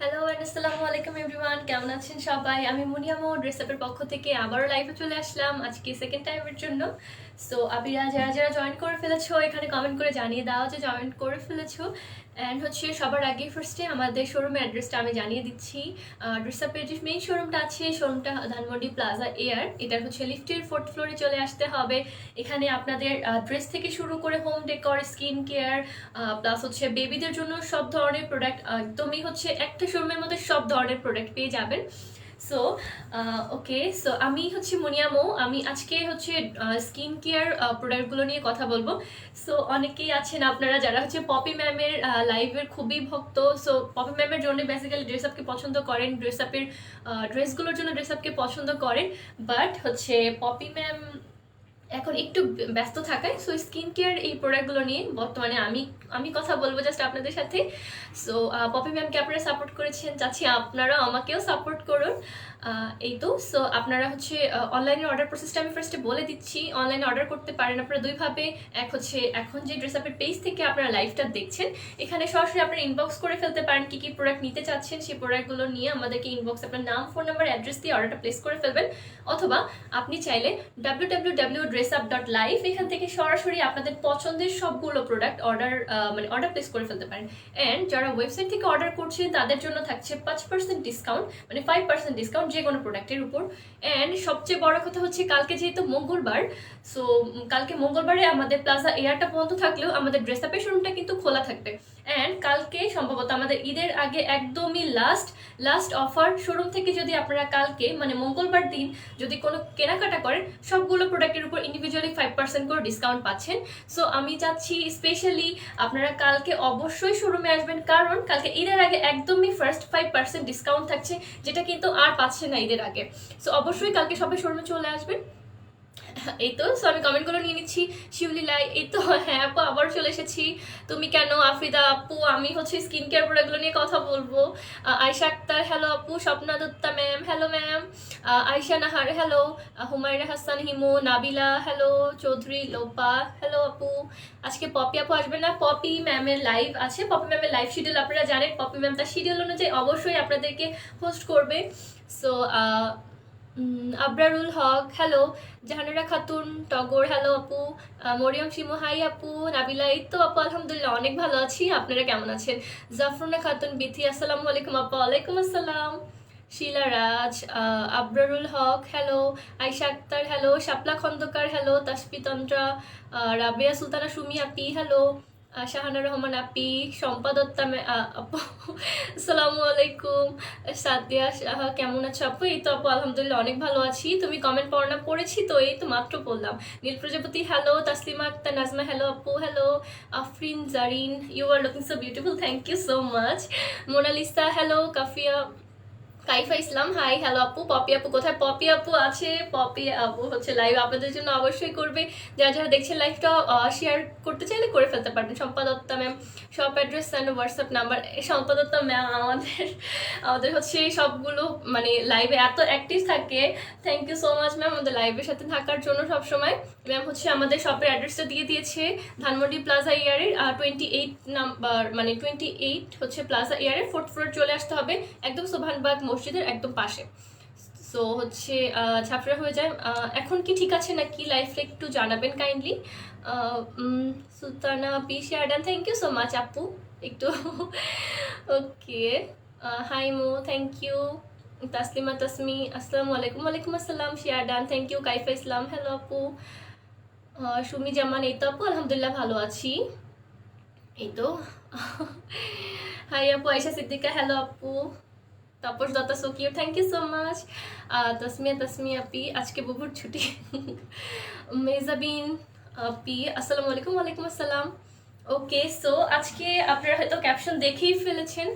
Hello and আসসালামু আলাইকুম everyone, কেমন আছেন সবাই? আমি মুনিয়ামো ড্রেসআপের পক্ষ থেকে আবারও লাইভে চলে আসলাম আজকে সেকেন্ড টাইমের জন্য। সো আবিরা যারা যারা জয়েন করে ফেলেছো এখানে কমেন্ট করে জানিয়ে দাও যে জয়েন করে ফেলেছো। অ্যান্ড হচ্ছে সবার আগে ফার্স্টে আমাদের শোরুমের অ্যাড্রেসটা আমি জানিয়ে দিচ্ছি। ড্রেসআপের যে মেইন শোরুমটা আছে, শোরুমটা ধানমন্ডি প্লাজা এয়ার, এটা হচ্ছে লিফটের 4th ফ্লোরে চলে আসতে হবে। এখানে আপনাদের ড্রেস থেকে শুরু করে home decor, skin care, plus হচ্ছে বেবিদের জন্য সব ধরনের প্রোডাক্ট, একদমই হচ্ছে একটা শোরুমের মধ্যে সব ধরনের প্রোডাক্ট পেয়ে যাবেন। সো ওকে, সো আমি হচ্ছে মুনিয়ামো, আমি আজকে হচ্ছে স্কিন কেয়ার প্রোডাক্টগুলো নিয়ে কথা বলবো। সো অনেকেই আছেন আপনারা যারা হচ্ছে পপি ম্যামের লাইভের খুবই ভক্ত। সো পপি ম্যামের জন্য বেসিক্যালি ড্রেস আপকে পছন্দ করেন, ড্রেস আপের ড্রেসগুলোর জন্য ড্রেস আপকে পছন্দ করেন। বাট হচ্ছে পপি ম্যাম এখন একটু ব্যস্ত থাকায় সো স্কিন কেয়ার এই প্রোডাক্টগুলো নিয়ে বর্তমানে আমি আমি কথা বলবো জাস্ট আপনাদের সাথে। সো পপি ম্যামকে আপনারা সাপোর্ট করেছেন, চাচ্ছি আপনারা আমাকেও সাপোর্ট করুন। এই তো, সো আপনারা হচ্ছে অনলাইনে অর্ডার প্রসেসটা আমি ফার্স্টে বলে দিচ্ছি। অনলাইনে অর্ডার করতে পারেন আপনারা দুইভাবে। এক হচ্ছে এখন যে ড্রেস আপের পেজ থেকে আপনারা লাইভটা দেখছেন, এখানে সরাসরি আপনারা ইনবক্স করে ফেলতে পারেন কি কি প্রোডাক্ট নিতে চাচ্ছেন, সেই প্রোডাক্টগুলো নিয়ে আমাদেরকে ইনবক্স আপনার নাম, ফোন নাম্বার, অ্যাড্রেস দিয়ে অর্ডারটা প্লেস করে ফেলবেন। অথবা আপনি চাইলে www.dressup.live এখান থেকে সরাসরি আপনাদের পছন্দের সবগুলো প্রোডাক্ট অর্ডার প্লেস করে ফেলতে পারেন। অ্যান্ড যারা ওয়েবসাইট থেকে অর্ডার করছেন তাদের জন্য থাকছে 5% ডিসকাউন্ট, মানে 5% ডিসকাউন্ট যে কোনো প্রোডাক্টের উপর। অ্যান্ড সবচেয়ে বড় কথা হচ্ছে কালকে যেহেতু মঙ্গলবার, সো কালকে মঙ্গলবারে আমাদের প্লাজা এয়ারটা বন্ধ থাকলেও আমাদের ড্রেস আপের শোরুমটা কিন্তু খোলা থাকবে। অ্যান্ড কালকে সম্ভবত আমাদের ঈদের আগে একদমই লাস্ট অফার। শোরুম থেকে যদি আপনারা কালকে মানে মঙ্গলবার দিন যদি কোনো কেনাকাটা করেন, সবগুলো প্রোডাক্টের উপর ইন্ডিভিজুয়ালি 5% করে ডিসকাউন্ট পাচ্ছেন। সো আমি চাচ্ছি স্পেশালি আপনারা কালকে অবশ্যই শোরুমে আসবেন, কারণ কালকে ঈদের আগে একদমই ফার্স্ট 5% ডিসকাউন্ট থাকছে, যেটা কিন্তু আর পাচ্ছে না ঈদের আগে। সো অবশ্যই কালকে সবাই শোরুমে চলে আসবেন। এই তো, সো আমি কমেন্টগুলো নিয়ে নিচ্ছি। শিউলিলাই, এই তো, হ্যাঁ আপু আবার চলে এসেছি। তুমি কেন? আফ্রিদা আপু, আমি হচ্ছে স্কিন কেয়ার প্রোডাক্টগুলো নিয়ে কথা বলবো। আয়শা আক্তার, হ্যালো আপু। Swapna Datta ma'am, hello ma'am. Ayesha Nahar, hello. Humayra Hasan Himu, Nabila, hello. Chowdhury Lopa, hello আপু। আজকে পপি আপু আসবে না, পপি ম্যামের লাইভ আছে। পপি ম্যামের লাইভ শিডিউল আপনারা জানেন, পপি ম্যাম তার শিডিউল অনুযায়ী অবশ্যই আপনাদেরকে হোস্ট করবে। So Abrarul Haque, hello. জাহানারা খাতুন টগর, হ্যালো আপু। মরিয়ম শিমু, হাই আপু। নাবিলা, এই তো আপু আলহামদুলিল্লাহ অনেক ভালো আছি, আপনারা কেমন আছেন? জাফরুনা খাতুন বিথি, আসসালামু আলাইকুম আপু। ওয়ালাইকুম আসসালাম। শিলা রাজ, আবরারুল হক, হ্যালো। আয়শা আক্তার, হ্যালো। শাপলা খন্দকার, হ্যালো। তাসপিতন্ত্রা, রাবেয়া সুলতানা সুমি আপি, হ্যালো। শাহানা রহমান আপি, শম্পা দত্তা আপু, আসসালামু আলাইকুম। সাদিয়া সাহা, কেমন আছো আপু? এই তো আপু আলহামদুলিল্লাহ অনেক ভালো আছি। তুমি কমেন্ট পড়া না, পড়েছি তো, এই তো মাত্র পড়লাম। নীল প্রজাপতি, হ্যালো। তাসলিমা আক্তার নাজমা, হ্যালো আপু। Hello. Afrin Zarin, you are looking so beautiful, thank you so much. Monalisa, hello. Kafia, Kaifa Islam, hi, hello আপু। পপি আপু কোথায়? পপি আপু আছে, পপি আপু হচ্ছে লাইভ আপনাদের জন্য অবশ্যই করবে। যারা যারা দেখছেন লাইভটা শেয়ার করতে চাইলে করে ফেলতে পারবেন। Shampa Datta ma'am, shop address and WhatsApp number. Shampa Datta ma'am আমাদের হচ্ছে সবগুলো মানে লাইভে এত অ্যাক্টিভ থাকে। Thank you so much ma'am আমাদের লাইভের সাথে থাকার জন্য সবসময়। ম্যাম হচ্ছে আমাদের শপের অ্যাড্রেসটা দিয়ে দিয়েছে, ধানমন্ডি প্লাজা ইয়ারের 28 নাম্বার, মানে 28 হচ্ছে প্লাজা ইয়ারের 4th ফ্লোর চলে আসতে হবে, একদম সোভানবাগ মসজিদের একদম পাশে। সো হচ্ছে ঝাপড়া হয়ে যায়। এখন কি ঠিক আছে নাকি লাইফটা একটু জানাবেন kindly. Sultana P share done, thank you so much আপু। একটু okay, hi Mo, thank you. Taslima Tasmi, আসসালামু আলাইকুম। ওয়ালাইকুম আসসালাম, শেয়ার ডান, থ্যাংক ইউ। কাইফা ইসলাম, হ্যালো আপু। সুমি জামান, এই তো আপু আলহামদুলিল্লাহ ভালো আছি, এই তো। হাই আপু। আয়শা সিদ্দিকা, হ্যালো আপু। Tapas Datta, so cute, thank you so much. Tasmia আপি, আজকে বুবুর ছুটি। মেজাবিন আপি, আসসালামু আলাইকুম। ওয়ালাইকুম আসসালাম। ওকে, সো আজকে আপনারা হয়তো ক্যাপশন দেখেই ফেলেছেন।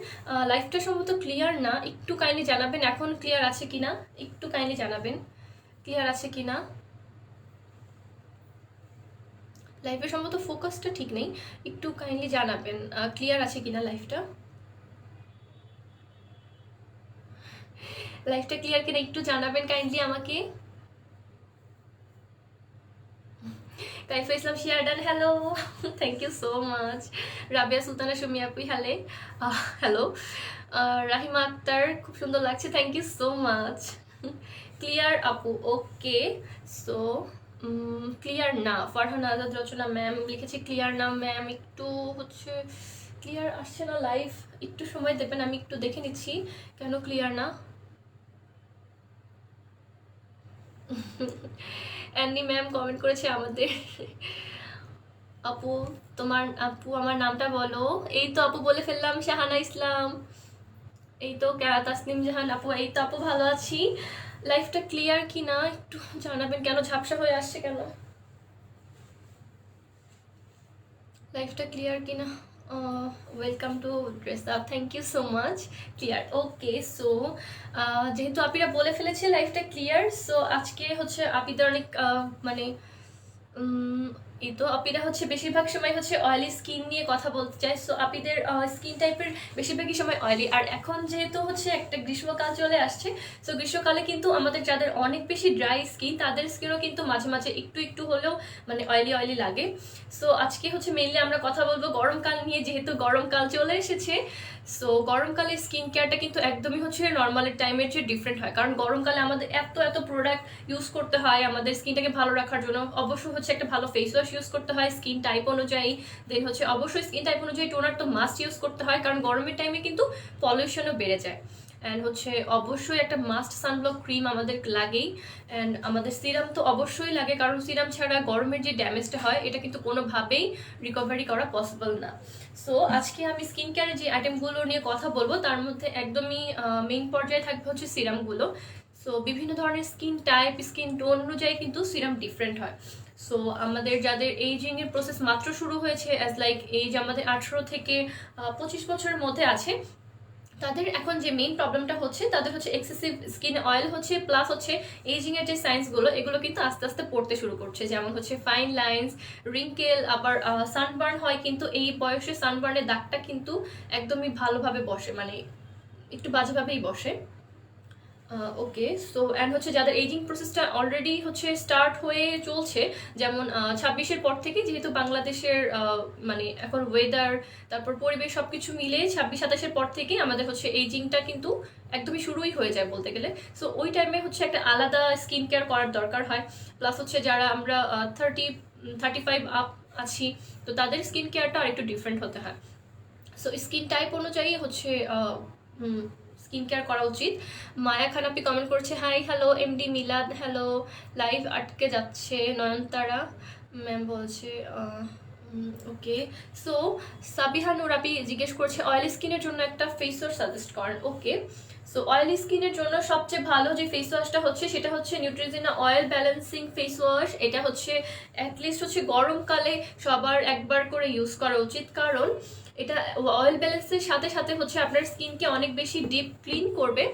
লাইফটা সম্ভবত ক্লিয়ার না, একটু কাইন্ডলি জানাবেন এখন ক্লিয়ার আছে কিনা, একটু কাইন্ডলি জানাবেন ক্লিয়ার আছে কিনা। লাইফে সম্ভবত ফোকাসটা ঠিক নেই, একটু কাইন্ডলি জানাবেন ক্লিয়ার আছে কিনা লাইফটা। লাইফটা ক্লিয়ার কিনা একটু জানাবেন কাইন্ডলি আমাকে। Kaifa Islam share done hello, thank you so much. Rabia Sultana Sumi আপু হ্যালে, হ্যালো। রাহিমা আক্তার খুব সুন্দর লাগছে, thank you so much. Clear আপু, ওকে। সো ক্লিয়ার না, ফারহান আজাদ রচনা ম্যাম লিখেছি ক্লিয়ার না ম্যাম, একটু হচ্ছে ক্লিয়ার আসছে না লাইভ, একটু সময় দেবেন, আমি একটু দেখে নিচ্ছি কেন ক্লিয়ার না। অ্যান্ডি ম্যাম কমেন্ট করেছে আমাদের, আপু তোমার আপু আমার নামটা বলো। এই তো আপু বলে ফেললাম, শাহানা ইসলাম। এই তো তাসনিম জাহান আপু, এই তো আপু ভালো আছি। লাইফটা ক্লিয়ার কি না একটু জানাবেন, কেন ঝাপসা হয়ে আসছে কেন, লাইফটা ক্লিয়ার কি না। Welcome to dress up, thank you so much. Clear, okay. So যেহেতু আপিরা বলে ফেলেছে লাইফটা ক্লিয়ার, সো আজকে হচ্ছে আপিদের অনেক মানে এই তো আপিরা হচ্ছে বেশিরভাগ সময় হচ্ছে অয়েলি স্কিন নিয়ে কথা বলতে চায়। সো আপিদের স্কিন টাইপের বেশিরভাগই সময় অয়েলি, আর এখন যেহেতু হচ্ছে একটা গ্রীষ্মকাল চলে আসছে, সো গ্রীষ্মকালে কিন্তু আমাদের যাদের অনেক বেশি ড্রাই স্কিন তাদের স্কিনও কিন্তু মাঝে মাঝে একটু একটু হলেও মানে অয়েলি অয়েলি লাগে। সো আজকে হচ্ছে মেইনলি আমরা কথা বলবো গরমকাল নিয়ে, যেহেতু গরমকাল চলে এসেছে। সো গরমকালে স্কিন কেয়ারটা কিন্তু একদমই হচ্ছে নর্মালের টাইমের চেয়ে ডিফারেন্ট হয়, কারণ গরমকালে আমাদের এত এত প্রোডাক্ট ইউজ করতে হয় আমাদের স্কিনটাকে ভালো রাখার জন্য। অবশ্যই হচ্ছে একটা ভালো ফেস ওয়াশ ইউজ করতে হয় স্কিন টাইপ অনুযায়ী, দেন হচ্ছে অবশ্যই স্কিন টাইপ অনুযায়ী টোনার তো মাস্ট ইউজ করতে হয়, কারণ গরমের টাইমে কিন্তু পলিউশনও বেড়ে যায়। অ্যান্ড হচ্ছে অবশ্যই একটা মাস্ট সানব্লক ক্রিম আমাদের লাগেই, অ্যান্ড আমাদের সিরাম তো অবশ্যই লাগে, কারণ সিরাম ছাড়া গরমের যে ড্যামেজটা হয় এটা কিন্তু কোনোভাবেই রিকভারি করা পসিবল না। সো আজকে আমি স্কিন কেয়ারের যে আইটেমগুলো নিয়ে কথা বলবো তার মধ্যে একদমই মেইন পর্যায়ে থাকবে হচ্ছে সিরামগুলো। সো বিভিন্ন ধরনের স্কিন টাইপ স্কিন টোন অনুযায়ী কিন্তু সিরাম ডিফারেন্ট হয়। সো আমাদের যাদের এইজিং এর প্রসেস মাত্র শুরু হয়েছে, অ্যাজ লাইক এইজ আমাদের 18 থেকে 25 বছরের মধ্যে আছে, তাদের এখন যে মেইন প্রবলেমটা হচ্ছে তাদের হচ্ছে এক্সেসিভ স্কিন অয়েল হচ্ছে, প্লাস হচ্ছে এজিং এর যে সাইন্সগুলো এগুলো কিন্তু আস্তে আস্তে পড়তে শুরু করছে, যেমন হচ্ছে ফাইন লাইন্স, রিঙ্কেল, আবার সানবার্ন হয়, কিন্তু এই বয়সে সানবার্নের দাগটা কিন্তু একদমই ভালোভাবে বসে, মানে একটু বাজেভাবেই বসে। ওকে। সো অ্যান্ড হচ্ছে যাদের এজিং প্রসেসটা অলরেডি হচ্ছে স্টার্ট হয়ে চলছে, যেমন 26-এর পর থেকে, যেহেতু বাংলাদেশের মানে এখন ওয়েদার তারপর পরিবেশ সব কিছু মিলে 26-27-এর পর থেকে আমাদের হচ্ছে এজিংটা কিন্তু একদমই শুরুই হয়ে যায় বলতে গেলে। সো ওই টাইমে হচ্ছে একটা আলাদা স্কিন কেয়ার করার দরকার হয়। প্লাস হচ্ছে যারা আমরা 30-35 আপ আছি, তো তাদের স্কিন কেয়ারটা আর একটু ডিফারেন্ট হতে হয়। সো স্কিন টাইপ অনুযায়ী হচ্ছে স্কিন কেয়ার করা উচিত। মায়া খান আপনি কমেন্ট করছে হাই হ্যালো, এমডি মিলাদ হ্যালো, লাইভ আটকে যাচ্ছে, নয়নতারা ম্যাম বলছে ওকে। সো সাবিহা নুর আপনি জিজ্ঞেস করছে অয়েলি স্কিনের জন্য একটা ফেস ওয়াশ সাজেস্ট করেন। ওকে। সো অয়েলি স্কিনের জন্য সবচেয়ে ভালো যে ফেস ওয়াশটা হচ্ছে সেটা হচ্ছে Neutrogena oil balancing face wash. এটা হচ্ছে অ্যাটলিস্ট হচ্ছে গরমকালে সবার একবার করে ইউজ করা উচিত, কারণ এটা অয়েল ব্যালেন্সের সাথে সাথে হচ্ছে আপনার স্কিনকে অনেক বেশি ডিপ ক্লিন করবে।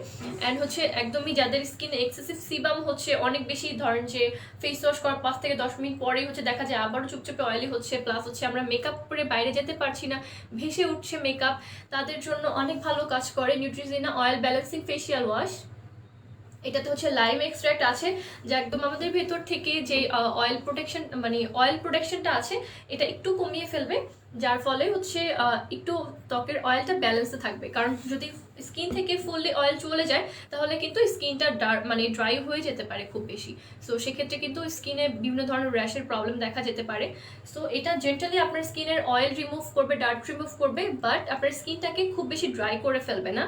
অ্যান্ড হচ্ছে একদমই যাদের স্কিনে এক্সেসিভ সিবাম হচ্ছে অনেক বেশি, ধরেন যে ফেস ওয়াশ করার 5 থেকে 10 মিনিট পরেই হচ্ছে দেখা যায় আবারও চুপচাপে অয়েলি হচ্ছে, প্লাস হচ্ছে আমরা মেকআপ করে বাইরে যেতে পারছি না, ভেসে উঠছে মেকআপ, তাদের জন্য অনেক ভালো কাজ করে Neutrogena oil balancing facial wash. এটাতে হচ্ছে লাইম এক্সট্রাক্ট আছে, যা একদম আমাদের ভেতর থেকে যে অয়েল প্রোটেকশন মানে অয়েল প্রোটেকশনটা আছে এটা একটু কমিয়ে ফেলবে, যার ফলে হচ্ছে একটু ত্বকের অয়েলটা ব্যালেন্সে থাকবে। কারণ যদি স্কিন থেকে ফুললি অয়েল চলে যায় তাহলে কিন্তু স্কিনটা মানে ড্রাই হয়ে যেতে পারে খুব বেশি। সো সেক্ষেত্রে কিন্তু স্কিনে বিভিন্ন ধরনের র্যাশের প্রবলেম দেখা যেতে পারে। সো এটা জেন্টালি আপনার স্কিনের অয়েল রিমুভ করবে, ডার্ট রিমুভ করবে, বাট আপনার স্কিনটাকে খুব বেশি ড্রাই করে ফেলবে না,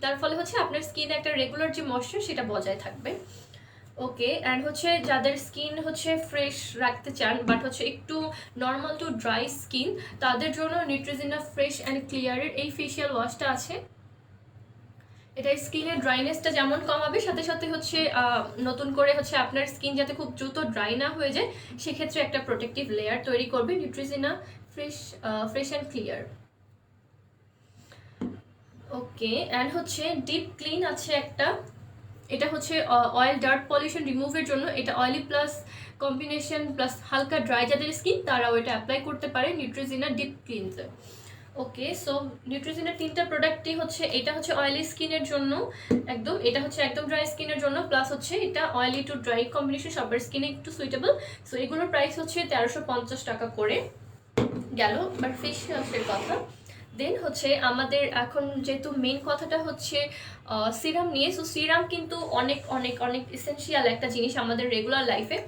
তার ফলে হচ্ছে আপনার স্কিনে একটা রেগুলার যে ময়েশ্চার সেটা বজায় থাকবে। ওকে। অ্যান্ড হচ্ছে যাদের স্কিন হচ্ছে ফ্রেশ রাখতে চান বাট হচ্ছে একটু নর্মাল টু ড্রাই স্কিন, তাদের জন্য নিউট্রিজিনা ফ্রেশ অ্যান্ড ক্লিয়ারের এই ফেসিয়াল ওয়াশটা আছে। এটা স্কিনের ড্রাইনেসটা যেমন কমাবে, সাথে সাথে হচ্ছে নতুন করে হচ্ছে আপনার স্কিন যাতে খুব দ্রুত ড্রাই না হয়ে যায় সেক্ষেত্রে একটা প্রোটেক্টিভ লেয়ার তৈরি করবে Neutrogena fresh and clear. Okay. And হচ্ছে ডিপ ক্লিন আছে একটা, এটা হচ্ছে অয়েল ডার্ট পলিউশন রিমুভের জন্য, এটা অয়েলি প্লাস কম্বিনেশন প্লাস হালকা ড্রাই যাদের স্কিন তারাও এটা অ্যাপ্লাই করতে পারে নিউট্রিজিনা ডিপ ক্লিনজার। ওকে, সো নিউট্রিজিনের 3টা প্রোডাক্টই হচ্ছে, এটা হচ্ছে অয়েলি স্কিনের জন্য একদম, এটা হচ্ছে একদম ড্রাই স্কিনের জন্য, প্লাস হচ্ছে এটা অয়েলি টু ড্রাই কম্বিনেশন, সবার স্কিনে একটু সুইটেবল। সো এগুলোর প্রাইস হচ্ছে 1350 টাকা করে গেল। বাট ফেস ওয়াশের কথা, দেন হচ্ছে আমাদের এখন যেহেতু মেন কথাটা হচ্ছে সিরাম নিয়ে। সো সিরাম কিন্তু অনেক অনেক অনেক এসেনশিয়াল একটা জিনিস আমাদের রেগুলার লাইফে।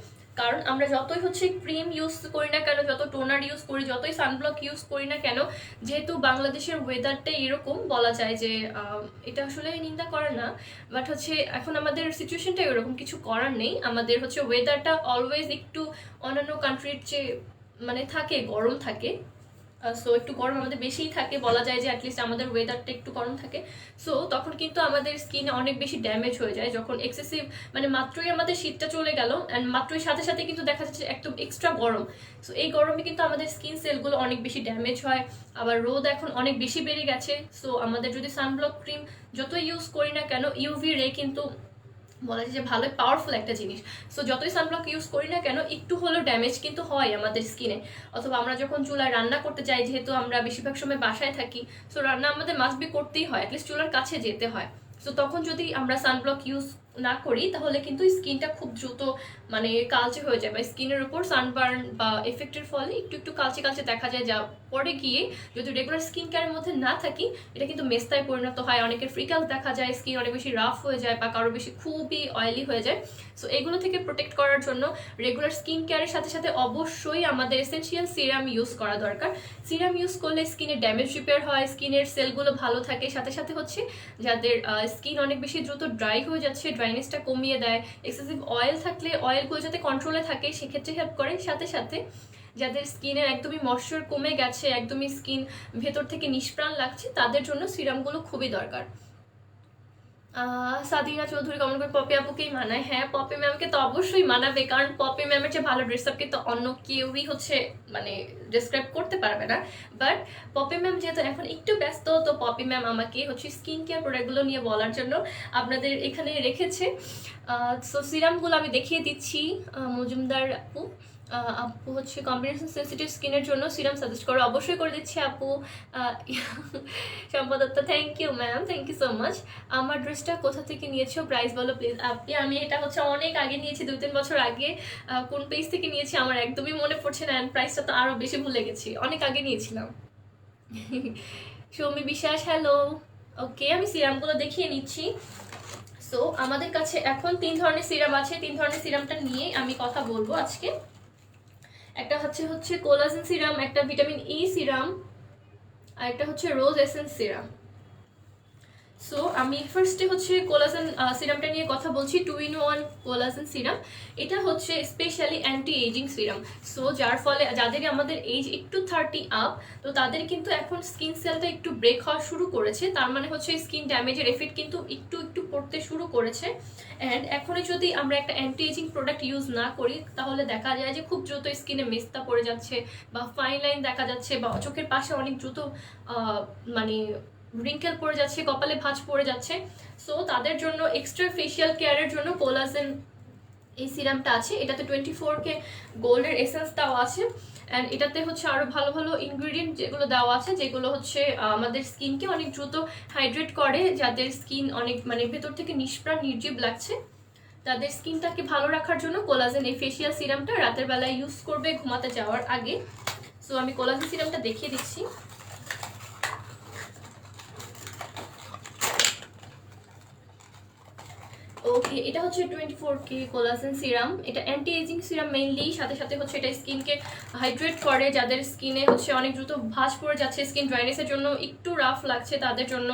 কারণ আমরা যতই হচ্ছে ক্রিম ইউজ করি না কেন, যত টোনার ইউজ করি, যতই সানব্লক ইউজ করি না কেন, যেহেতু বাংলাদেশের ওয়েদারটা এরকম, বলা যায় যে এটা আসলে নিন্দা করে না, বাট হচ্ছে এখন আমাদের সিচুয়েশনটা এরকম, কিছু করার নেই। আমাদের হচ্ছে ওয়েদারটা অলওয়েজ একটু অন্যান্য কান্ট্রির চেয়ে মানে থাকে, গরম থাকে। সো একটু গরম আমাদের বেশিই থাকে, বলা যায় যে অ্যাটলিস্ট আমাদের ওয়েদারটা একটু গরম থাকে। সো তখন কিন্তু আমাদের স্কিনে অনেক বেশি ড্যামেজ হয়ে যায় যখন এক্সেসিভ, মানে মাত্রই আমাদের শীতটা চলে গেল অ্যান্ড মাত্রই সাথে সাথে কিন্তু দেখা যাচ্ছে একদম এক্সট্রা গরম। সো এই গরমে কিন্তু আমাদের স্কিন সেলগুলো অনেক বেশি ড্যামেজ হয়। আবার রোদ এখন অনেক বেশি বেড়ে গেছে। সো আমাদের যদি সানব্লক ক্রিম যতই ইউজ করি না কেন, ইউভি রে কিন্তু বলা যায় যে ভালোই পাওয়ারফুল একটা জিনিস। সো যতই সানব্লক ইউজ করি না কেন, একটু হলেও ড্যামেজ কিন্তু হয় আমাদের স্কিনে। অথবা আমরা যখন চুলায় রান্না করতে যাই, যেহেতু আমরা বেশিরভাগ সময় বাসায় থাকি, সো রান্না আমাদের মাস্ট বি করতেই হয়, অ্যাটলিস্ট চুলার কাছে যেতে হয়। সো তখন যদি আমরা সানব্লক ইউজ না করি, তাহলে কিন্তু স্কিনটা খুব দ্রুত মানে কালচে হয়ে যায়, বা স্কিনের উপর সানবার্ন বা এফেক্টের ফলে একটু একটু কালচে কালচে দেখা যায়, যা পরে গিয়ে যদি রেগুলার স্কিন কেয়ারের মধ্যে না থাকি, এটা কিন্তু মেস্তায় পরিণত হয়। অনেকের ফ্রিকালস দেখা যায়, স্কিন অনেক বেশি রাফ হয়ে যায়, বা কারো বেশি খুবই অয়েলি হয়ে যায়। সো এগুলো থেকে প্রোটেক্ট করার জন্য রেগুলার স্কিন কেয়ারের সাথে সাথে অবশ্যই আমাদের এসেনশিয়াল সিরাম ইউজ করা দরকার। সিরাম ইউজ করলে স্কিনের ড্যামেজ রিপেয়ার হয়, স্কিনের সেলগুলো ভালো থাকে, সাথে সাথে হচ্ছে যাদের স্কিন অনেক বেশি দ্রুত ড্রাই হয়ে যাচ্ছে, ড্রাইনেসটা কমিয়ে দেয়। এক্সেসিভ অয়েল থাকলে অয়েলগুলো যাতে কন্ট্রোলে থাকে সেক্ষেত্রে হেল্প করে। সাথে সাথে যাদের স্কিনের একদমই ময়শ্চার কমে গেছে, একদমই স্কিন ভেতর থেকে নিষ্প্রাণ লাগছে, তাদের জন্য সিরামগুলো খুবই দরকার। সাদিনা চৌধুরী কমেন্ট করে পপি আপুকেই মানায়। হ্যাঁ, পপি ম্যামকে তো অবশ্যই মানাবে, কারণ পপি ম্যামের চেয়ে ভালো ড্রেস আপকে তো অন্য কেউই হচ্ছে মানে ডিসক্রাইব করতে পারবে না। বাট পপি ম্যাম যেহেতু এখন একটু ব্যস্ত, তো পপি ম্যাম আমাকে হচ্ছে স্কিন কেয়ার প্রোডাক্টগুলো নিয়ে বলার জন্য আপনাদের এখানে রেখেছে। সো সিরামগুলো আমি দেখিয়ে দিচ্ছি। মজুমদার আপু, আপু হচ্ছে কম্বিনেশন সেন্সিটিভ স্কিনের জন্য সিরাম সাজেস্ট করো, অবশ্যই করে দিচ্ছি আপু। সম্পাদত্তা, thank you ma'am, thank you so much. আমার ড্রেসটা কোথা থেকে নিয়েছো, প্রাইস বলো প্লিজ। আপনি, আমি এটা হচ্ছে অনেক আগে নিয়েছি, 2-3 বছর আগে। কোন পেজ থেকে নিয়েছি আমার একদমই মনে পড়ছে না, অ্যান্ড প্রাইসটা তো আরও বেশি ভুলে গেছি, অনেক আগে নিয়েছিলাম। সৌমি বিশ্বাস, হ্যালো। ওকে, আমি সিরামগুলো দেখিয়ে নিচ্ছি। সো আমাদের কাছে এখন 3 ধরনের সিরাম আছে, 3 ধরনের সিরামটা নিয়ে আমি কথা বলবো আজকে। একটা হচ্ছে কোলাজেন সিরাম, একটা ভিটামিন ই সিরাম, আর একটা হচ্ছে রোজ এসেন্স সিরাম। সো আমি ফার্স্টে হচ্ছে কোলাজেন সিরামটা নিয়ে কথা বলছি। 2-in-1 কোলাজেন সিরাম, এটা হচ্ছে specially anti aging serum. So যার ফলে যাদের আমাদের এজ একটু 30 আপ, তো তাদের কিন্তু এখন স্কিন সেলটা একটু ব্রেক হওয়া শুরু করেছে, তার মানে হচ্ছে স্কিন ড্যামেজের এফেক্ট কিন্তু একটু একটু পড়তে শুরু করেছে। অ্যান্ড এখনই যদি আমরা একটা অ্যান্টি এজিং প্রোডাক্ট ইউজ না করি, তাহলে দেখা যায় যে খুব দ্রুত স্কিনে মেস্তা পড়ে যাচ্ছে, বা ফাইন লাইন দেখা যাচ্ছে, বা চোখের পাশে অনেক দ্রুত মানে রিঙ্কেল পড়ে যাচ্ছে, কপালে ভাঁজ পড়ে যাচ্ছে। সো তাদের জন্য এক্সট্রা ফেশিয়াল কেয়ারের জন্য কোলাজেন এই সিরামটা আছে। এটাতে 24K গোল্ডের এসেন্স দেওয়া আছে, অ্যান্ড এটাতে হচ্ছে আরও ভালো ভালো ইনগ্রিডিয়েন্ট যেগুলো দেওয়া আছে, যেগুলো হচ্ছে আমাদের স্কিনকে অনেক দ্রুত হাইড্রেট করে। যাদের স্কিন অনেক মানে ভেতর থেকে নিষ্প্রাণ নির্জীব লাগছে, তাদের স্কিনটাকে ভালো রাখার জন্য কোলাজেন এই ফেশিয়াল সিরামটা রাতের বেলায় ইউজ করবে ঘুমাতে যাওয়ার আগে। সো আমি কোলাজেন সিরামটা দেখিয়ে দিচ্ছি। ওকে, এটা হচ্ছে 24K কোলাজেন সিরাম। এটা অ্যান্টি এজিং সিরাম মেইনলি, সাথে সাথে হচ্ছে এটা স্কিনকে হাইড্রেট করে। যাদের স্কিনে হচ্ছে অনেক দ্রুত ভাঁজ পড়ে যাচ্ছে, স্কিন ড্রাইনেসের জন্য একটু রাফ লাগছে তাদের জন্য।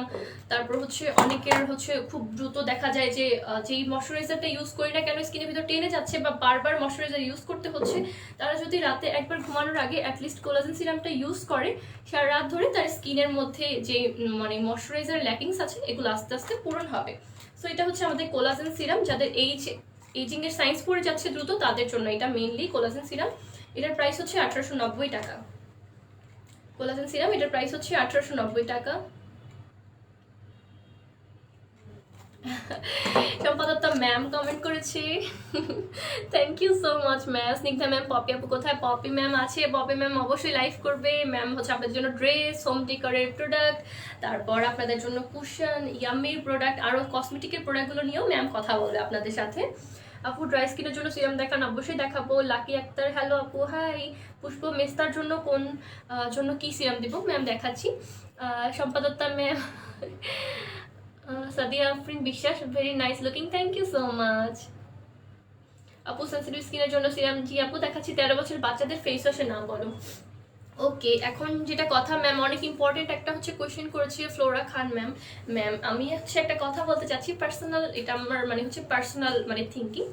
তারপর হচ্ছে অনেকের হচ্ছে খুব দ্রুত দেখা যায় যে যেই ময়শ্চারাইজারটা ইউজ করি না কেন স্কিনের ভিতর টেনে যাচ্ছে, বা বারবার ময়শ্চারাইজার ইউজ করতে হচ্ছে, তারা যদি রাতে একবার ঘুমানোর আগে অ্যাটলিস্ট কোলাজেন সিরামটা ইউজ করে, সারা রাত ধরে তার স্কিনের মধ্যে যে মানে ময়শ্চারাইজার ল্যাকিংস আছে, এগুলো আস্তে আস্তে পূরণ হবে। সো এটা হচ্ছে আমাদের কোলাজেন সিরাম, যাদের এজিং এর সাইন্স পড়ে যাচ্ছে দ্রুত, তাদের জন্য এটা মেইনলি কোলাজেন সিরাম। এটার প্রাইস হচ্ছে 1890 টাকা। কোলাজেন সিরাম, এটার প্রাইস হচ্ছে 1890 টাকা। সম্পাদত্তা ম্যাম কমেন্ট করেছে। Thank you so much ma'am. Snigdha ma'am, Popy আপু কোথায়? পপি ম্যাম আছে, পপি ম্যাম অবশ্যই লাইভ করবে। ম্যাম হচ্ছে আপনাদের জন্য ড্রেস, হোম ডেকোরের প্রোডাক্ট, তারপর আপনাদের জন্য কুশন, ইয়ামির প্রোডাক্ট, আরও কসমেটিকের প্রোডাক্টগুলো নিয়েও ম্যাম কথা বলবে আপনাদের সাথে। আপু ড্রাই স্কিনের জন্য সিরাম দেখান, অবশ্যই দেখাবো। লাকি আক্তার হ্যালো আপু, হাই। পুষ্প মেস্তার জন্য কোন জন্য কি সিরাম দিব ম্যাম দেখাচ্ছি। সম্পাদত্তা ma'am, Sadia Afrin Biswas, very nice looking, thank you so much. আপু সেন্সিটিভ স্কিনের জন্য সিরাম, জি আপু দেখাচ্ছি। 13 বছর বাচ্চাদের ফেস ওয়াশের নাম বলো। ওকে, এখন যেটা কথা ম্যাম অনেক ইম্পর্টেন্ট একটা হচ্ছে কোয়েশ্চেন করেছে ফ্লোরা খান ম্যাম। ম্যাম আমি হচ্ছে একটা কথা বলতে চাচ্ছি, পার্সোনাল, এটা আমার মানে হচ্ছে পার্সোনাল মানে থিঙ্কিং।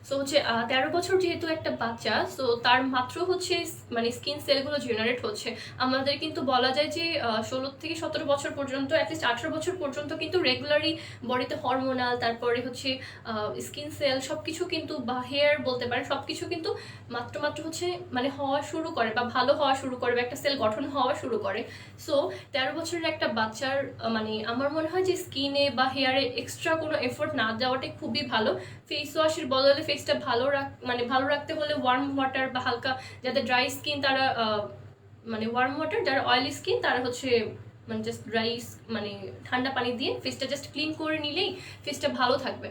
সো হচ্ছে 13 বছর যেহেতু একটা বাচ্চা, সো তার মাত্র হচ্ছে মানে স্কিন সেলগুলো জেনারেট হচ্ছে। আমাদের কিন্তু বলা যায় যে 16 থেকে 17 বছর পর্যন্ত, অ্যাটলিস্ট 18 বছর পর্যন্ত কিন্তু রেগুলারই বডিতে হরমোনাল, তারপরে হচ্ছে স্কিন সেল সব কিছু কিন্তু, বা হেয়ার বলতে পারেন, সব কিছু কিন্তু মাত্র হচ্ছে মানে হওয়া শুরু করে বা ভালো হওয়া শুরু করে বা একটা সেল গঠন হওয়া শুরু করে। সো 13 বছরের একটা বাচ্চার মানে আমার মনে হয় যে স্কিনে বা হেয়ারে এক্সট্রা কোনো এফোর্ট না দেওয়াটাই খুবই ভালো। ফেস ওয়াশের বদলে ফেসটা ভালো রাখতে হলে ওয়ার্ম ওয়াটার বা হালকা, যাদের ড্রাই স্কিন তারা মানে ওয়ার্ম ওয়াটার, যারা অয়েলি স্কিন তারা হচ্ছে মানে জাস্ট ড্রাই মানে ঠান্ডা পানি দিয়ে ফেসটা জাস্ট ক্লিন করে নিলেই ফেসটা ভালো থাকবে।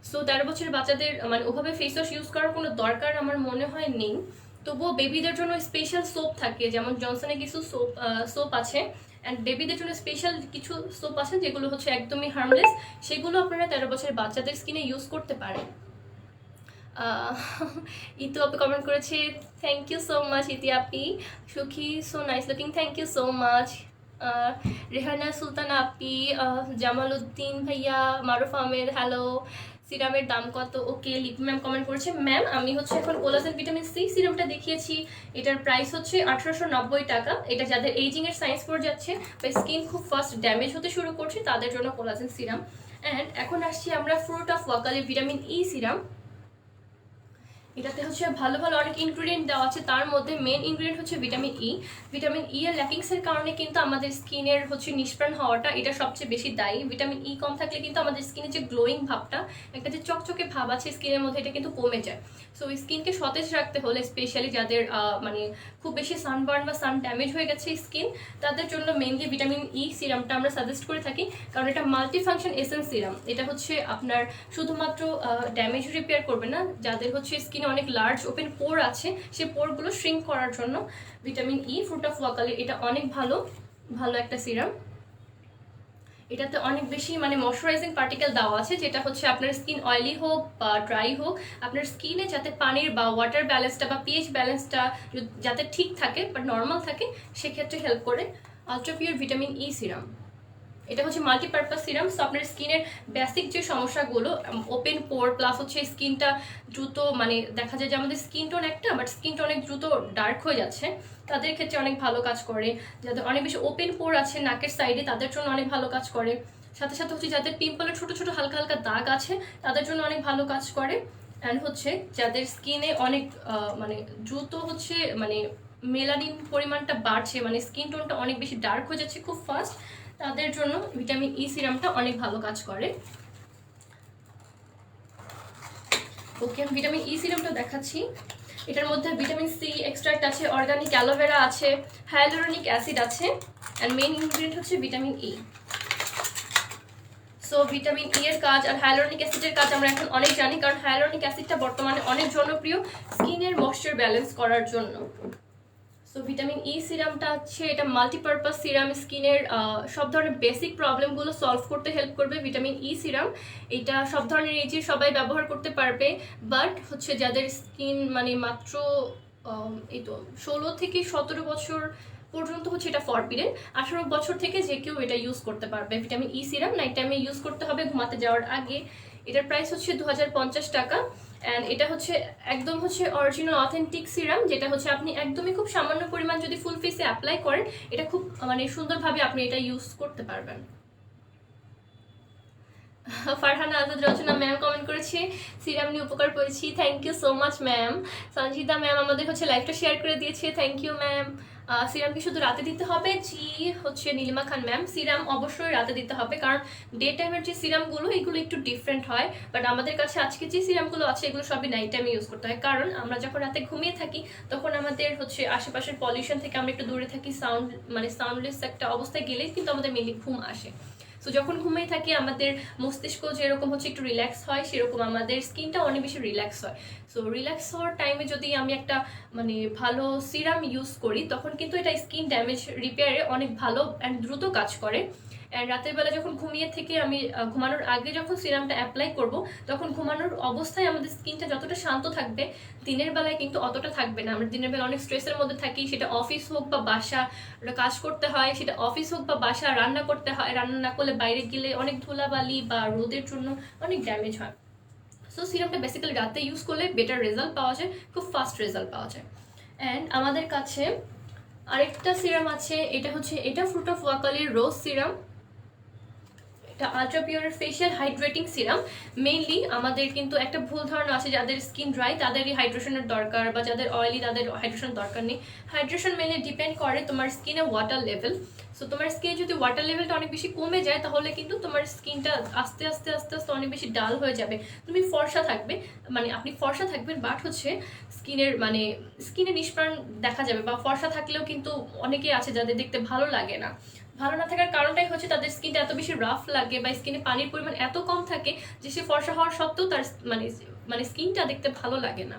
সো 13 বছরের বাচ্চাদের মানে ওভাবে ফেস ওয়াশ ইউজ করার কোনো দরকার আমার মনে হয় নেই। তবুও বেবিদের জন্য স্পেশাল সোপ থাকে, যেমন জনসনের কিছু সোপ আছে, অ্যান্ড বেবিদের জন্য স্পেশাল কিছু সোপ আছে যেগুলো হচ্ছে একদমই হার্মলেস, সেগুলো আপনারা 13 বছরের বাচ্চাদের স্কিনে ইউজ করতে পারেন। ইতু আপনি কমেন্ট করেছে, thank you so much Iti আপি। Sukhi, so nice looking, thank you so much. Rehana Sultana আপি, জামালউদ্দিন ভাইয়া, মারুফ আহমেদ হ্যালো। সিরামের দাম কত? ওকে, লিপি ম্যাম কমেন্ট করেছে, ম্যাম আমি হচ্ছে এখন কোলাজেন ভিটামিন সি সিরামটা দেখিয়েছি, এটার প্রাইস হচ্ছে 1890 টাকা। এটা যাদের এইজিং এর সাইন্স পড়ে যাচ্ছে বা স্কিন খুব ফাস্ট ড্যামেজ হতে শুরু করছে তাদের জন্য কোলাজেন সিরাম। অ্যান্ড এখন আসছি আমরা fruit of Wokali vitamin E serum. এটাতে হচ্ছে ভালো ভালো অনেক ইনগ্রিডিয়েন্ট দেওয়া আছে, তার মধ্যে মেন ইনগ্রিডিয়েন্ট হচ্ছে ভিটামিন ই। ভিটামিন ই এর ল্যাকিংসের কারণে কিন্তু আমাদের স্কিনের হচ্ছে নিষ্প্রাণ হওয়াটা এটা সবচেয়ে বেশি দায়ী। ভিটামিন ই কম থাকলে কিন্তু আমাদের স্কিনের যে গ্লোয়িং ভাবটা, একটা যে চকচকে ভাব আছে স্কিনের মধ্যে, এটা কিন্তু কমে যায়। সো স্কিনকে সতেজ রাখতে হলে, স্পেশালি যাদের মানে খুব বেশি সানবার্ন বা সান ড্যামেজ হয়ে গেছে স্কিন, তাদের জন্য মেনলি ভিটামিন ই সিরামটা আমরা সাজেস্ট করে থাকি, কারণ এটা মাল্টি ফাংশন এসেন্স সিরাম। এটা হচ্ছে আপনার শুধুমাত্র ড্যামেজ রিপেয়ার করবে না, যাদের হচ্ছে স্কিনে অনেক লার্জ ওপেন পোর আছে সেই পোরগুলো শ্রিঙ্ক করার জন্য ভিটামিন ই ফ্রুট অফ ওয়াকালি এটা অনেক ভালো একটা সিরাম। এটাতে অনেক বেশি মানে ময়শ্চারাইজিং পার্টিকেল দেওয়া আছে, যেটা হচ্ছে আপনার স্কিন অয়েলি হোক বা ড্রাই হোক, আপনার স্কিনে যাতে পানির বা ওয়াটার ব্যালেন্সটা বা পিএইচ ব্যালেন্সটা যাতে ঠিক থাকে বা নর্মাল থাকে সেক্ষেত্রে হেল্প করে ultra pure vitamin E serum. এটা হচ্ছে মাল্টিপারপাস সিরাম। সো আপনার স্কিনের বেসিক যে সমস্যাগুলো, ওপেন পোর প্লাস হচ্ছে স্কিনটা দ্রুত মানে দেখা যায় যে আমাদের স্কিন টোন একটা, বাট স্কিনটা অনেক দ্রুত ডার্ক হয়ে যাচ্ছে, তাদের ক্ষেত্রে অনেক ভালো কাজ করে। যাদের অনেক বেশি ওপেন পোর আছে নাকের সাইডে, তাদের জন্য অনেক ভালো কাজ করে। সাথে সাথে হচ্ছে যাদের পিম্পলের ছোট ছোট হালকা হালকা দাগ আছে তাদের জন্য অনেক ভালো কাজ করে। অ্যান্ড হচ্ছে যাদের স্কিনে অনেক মানে দ্রুত হচ্ছে মানে মেলানিন পরিমাণটা বাড়ছে, মানে স্কিন টোনটা অনেক বেশি ডার্ক হয়ে যাচ্ছে খুব ফাস্ট, তাদের জন্য ভিটামিন ই সিরামটা অনেক ভালো কাজ করে। ওকে, আমি ভিটামিন ই সিরামটা দেখাচ্ছি। এটার মধ্যে ভিটামিন সি এক্সট্রাক্ট আছে, অর্গানিক অ্যালোভেরা আছে, হাইলোরনিক অ্যাসিড আছে, অ্যান্ড মেইন ইনগ্রিডিয়েন্ট হচ্ছে vitamin E. So vitamin E এর কাজ আর হাইলোরনিক অ্যাসিডের কাজ আমরা এখন অনেক জানি, কারণ হাইলোরনিক অ্যাসিডটা বর্তমানে অনেক জনপ্রিয় স্কিনের ময়েশ্চার ব্যালেন্স করার জন্য। সো ভিটামিন ই সিরামটা হচ্ছে এটা মাল্টিপারপাস সিরাম, স্কিনের সব ধরনের বেসিক প্রবলেমগুলো সলভ করতে হেল্প করবে ভিটামিন ই সিরাম। এটা সব ধরনের এজে সবাই ব্যবহার করতে পারবে, বাট হচ্ছে যাদের স্কিন মানে মাত্র এই তো 16 থেকে 17 বছর পর্যন্ত হচ্ছে এটা ফরবিডেন। 18 বছর থেকে যে কেউ এটা ইউজ করতে পারবে ভিটামিন ই সিরাম। নাইট টাইমে ইউজ করতে হবে ঘুমাতে যাওয়ার আগে। এটার প্রাইস হচ্ছে 2050 টাকা। অ্যান্ড এটা হচ্ছে একদম হচ্ছে অরিজিনাল অথেন্টিক সিরাম, যেটা হচ্ছে আপনি একদমই খুব সামান্য পরিমাণ যদি ফুল ফেসে অ্যাপ্লাই করেন, এটা খুব মানে সুন্দরভাবে আপনি এটা ইউজ করতে পারবেন। ফারহানা আজাদ রচনা ম্যাম কমেন্ট করেছে সিরাম নিয়ে উপকার পেয়েছি, thank you so much ma'am. Sanjita ma'am আমাদের হচ্ছে লাইভটা শেয়ার করে দিয়েছে, থ্যাংক ইউ ম্যাম। সিরাম কি শুধু রাতে দিতে হবে? জি হচ্ছে নীলিমা খান ম্যাম, সিরাম অবশ্যই রাতে দিতে হবে, কারণ ডে টাইমের যে সিরামগুলো এগুলো একটু ডিফারেন্ট হয়, বাট আমাদের কাছে আজকে যে সিরামগুলো আছে এগুলো সবই নাইট টাইমে ইউজ করতে হয়, কারণ আমরা যখন রাতে ঘুমিয়ে থাকি তখন আমাদের হচ্ছে আশেপাশের পলিউশন থেকে আমরা একটু দূরে থাকি, সাউন্ডলেস একটা অবস্থায় গেলেই কিন্তু আমাদের মেনলি ঘুম আসে। সো যখন ঘুমিয়ে থাকি আমাদের মস্তিষ্ক যেরকম হচ্ছে একটু রিল্যাক্স হয়, সেরকম আমাদের স্কিনটা অনেক বেশি রিল্যাক্স হয়। সো রিল্যাক্স হওয়ার টাইমে যদি আমি একটা ভালো সিরাম ইউজ করি তখন কিন্তু এটা স্কিন ড্যামেজ রিপেয়ারে অনেক ভালো অ্যান্ড দ্রুত কাজ করে। অ্যান্ড রাতের বেলা যখন ঘুমিয়ে থেকে আমি ঘুমানোর আগে যখন সিরামটা অ্যাপ্লাই করব তখন ঘুমানোর অবস্থায় আমাদের স্কিনটা যতটা শান্ত থাকবে দিনের বেলায় কিন্তু অতটা থাকবে না। আমরা দিনের বেলা অনেক স্ট্রেসের মধ্যে থাকি, সেটা অফিস হোক বা বাসা, কাজ করতে হয়, সেটা অফিস হোক বা বাসা, রান্না করতে হয়, রান্না না করলে বাইরে গেলে অনেক ধুলাবালি বা রোদের জন্য অনেক ড্যামেজ হয়। সো সিরামটা বেসিক্যালি রাতে ইউজ করলে বেটার রেজাল্ট পাওয়া যায়, খুব ফাস্ট রেজাল্ট পাওয়া যায়। অ্যান্ড আমাদের কাছে আরেকটা সিরাম আছে, এটা ফ্রুট অফ ওয়াকালির রোজ সিরাম। এটা আলট্রা পিওরের ফেশিয়াল হাইড্রেটিং সিরাম। মেইনলি আমাদের কিন্তু একটা ভুল ধারণা আছে, যাদের স্কিন ড্রাই তাদেরই হাইড্রেশনের দরকার, বা যাদের অয়েলি তাদের হাইড্রেশন দরকার নেই। হাইড্রেশন মেনলি ডিপেন্ড করে তোমার স্কিনে ওয়াটার লেভেল। সো তোমার স্কিনে যদি ওয়াটার লেভেলটা অনেক বেশি কমে যায় তাহলে কিন্তু তোমার স্কিনটা আস্তে আস্তে আস্তে আস্তে অনেক বেশি ডাল হয়ে যাবে, তুমি ফর্সা থাকবে, আপনি ফর্সা থাকবেন বাট হচ্ছে স্কিনে নিষ্প্রাণ দেখা যাবে, বা ফর্সা থাকলেও কিন্তু অনেকেই আছে যাদের দেখতে ভালো লাগে না। ভালো না থাকার কারণটাই হচ্ছে তাদের স্কিনটা এত বেশি রাফ লাগে, বা স্কিনে পানির পরিমাণ এত কম থাকে যে সে ফর্সা হওয়ার সত্ত্বেও তার স্কিনটা দেখতে ভালো লাগে না।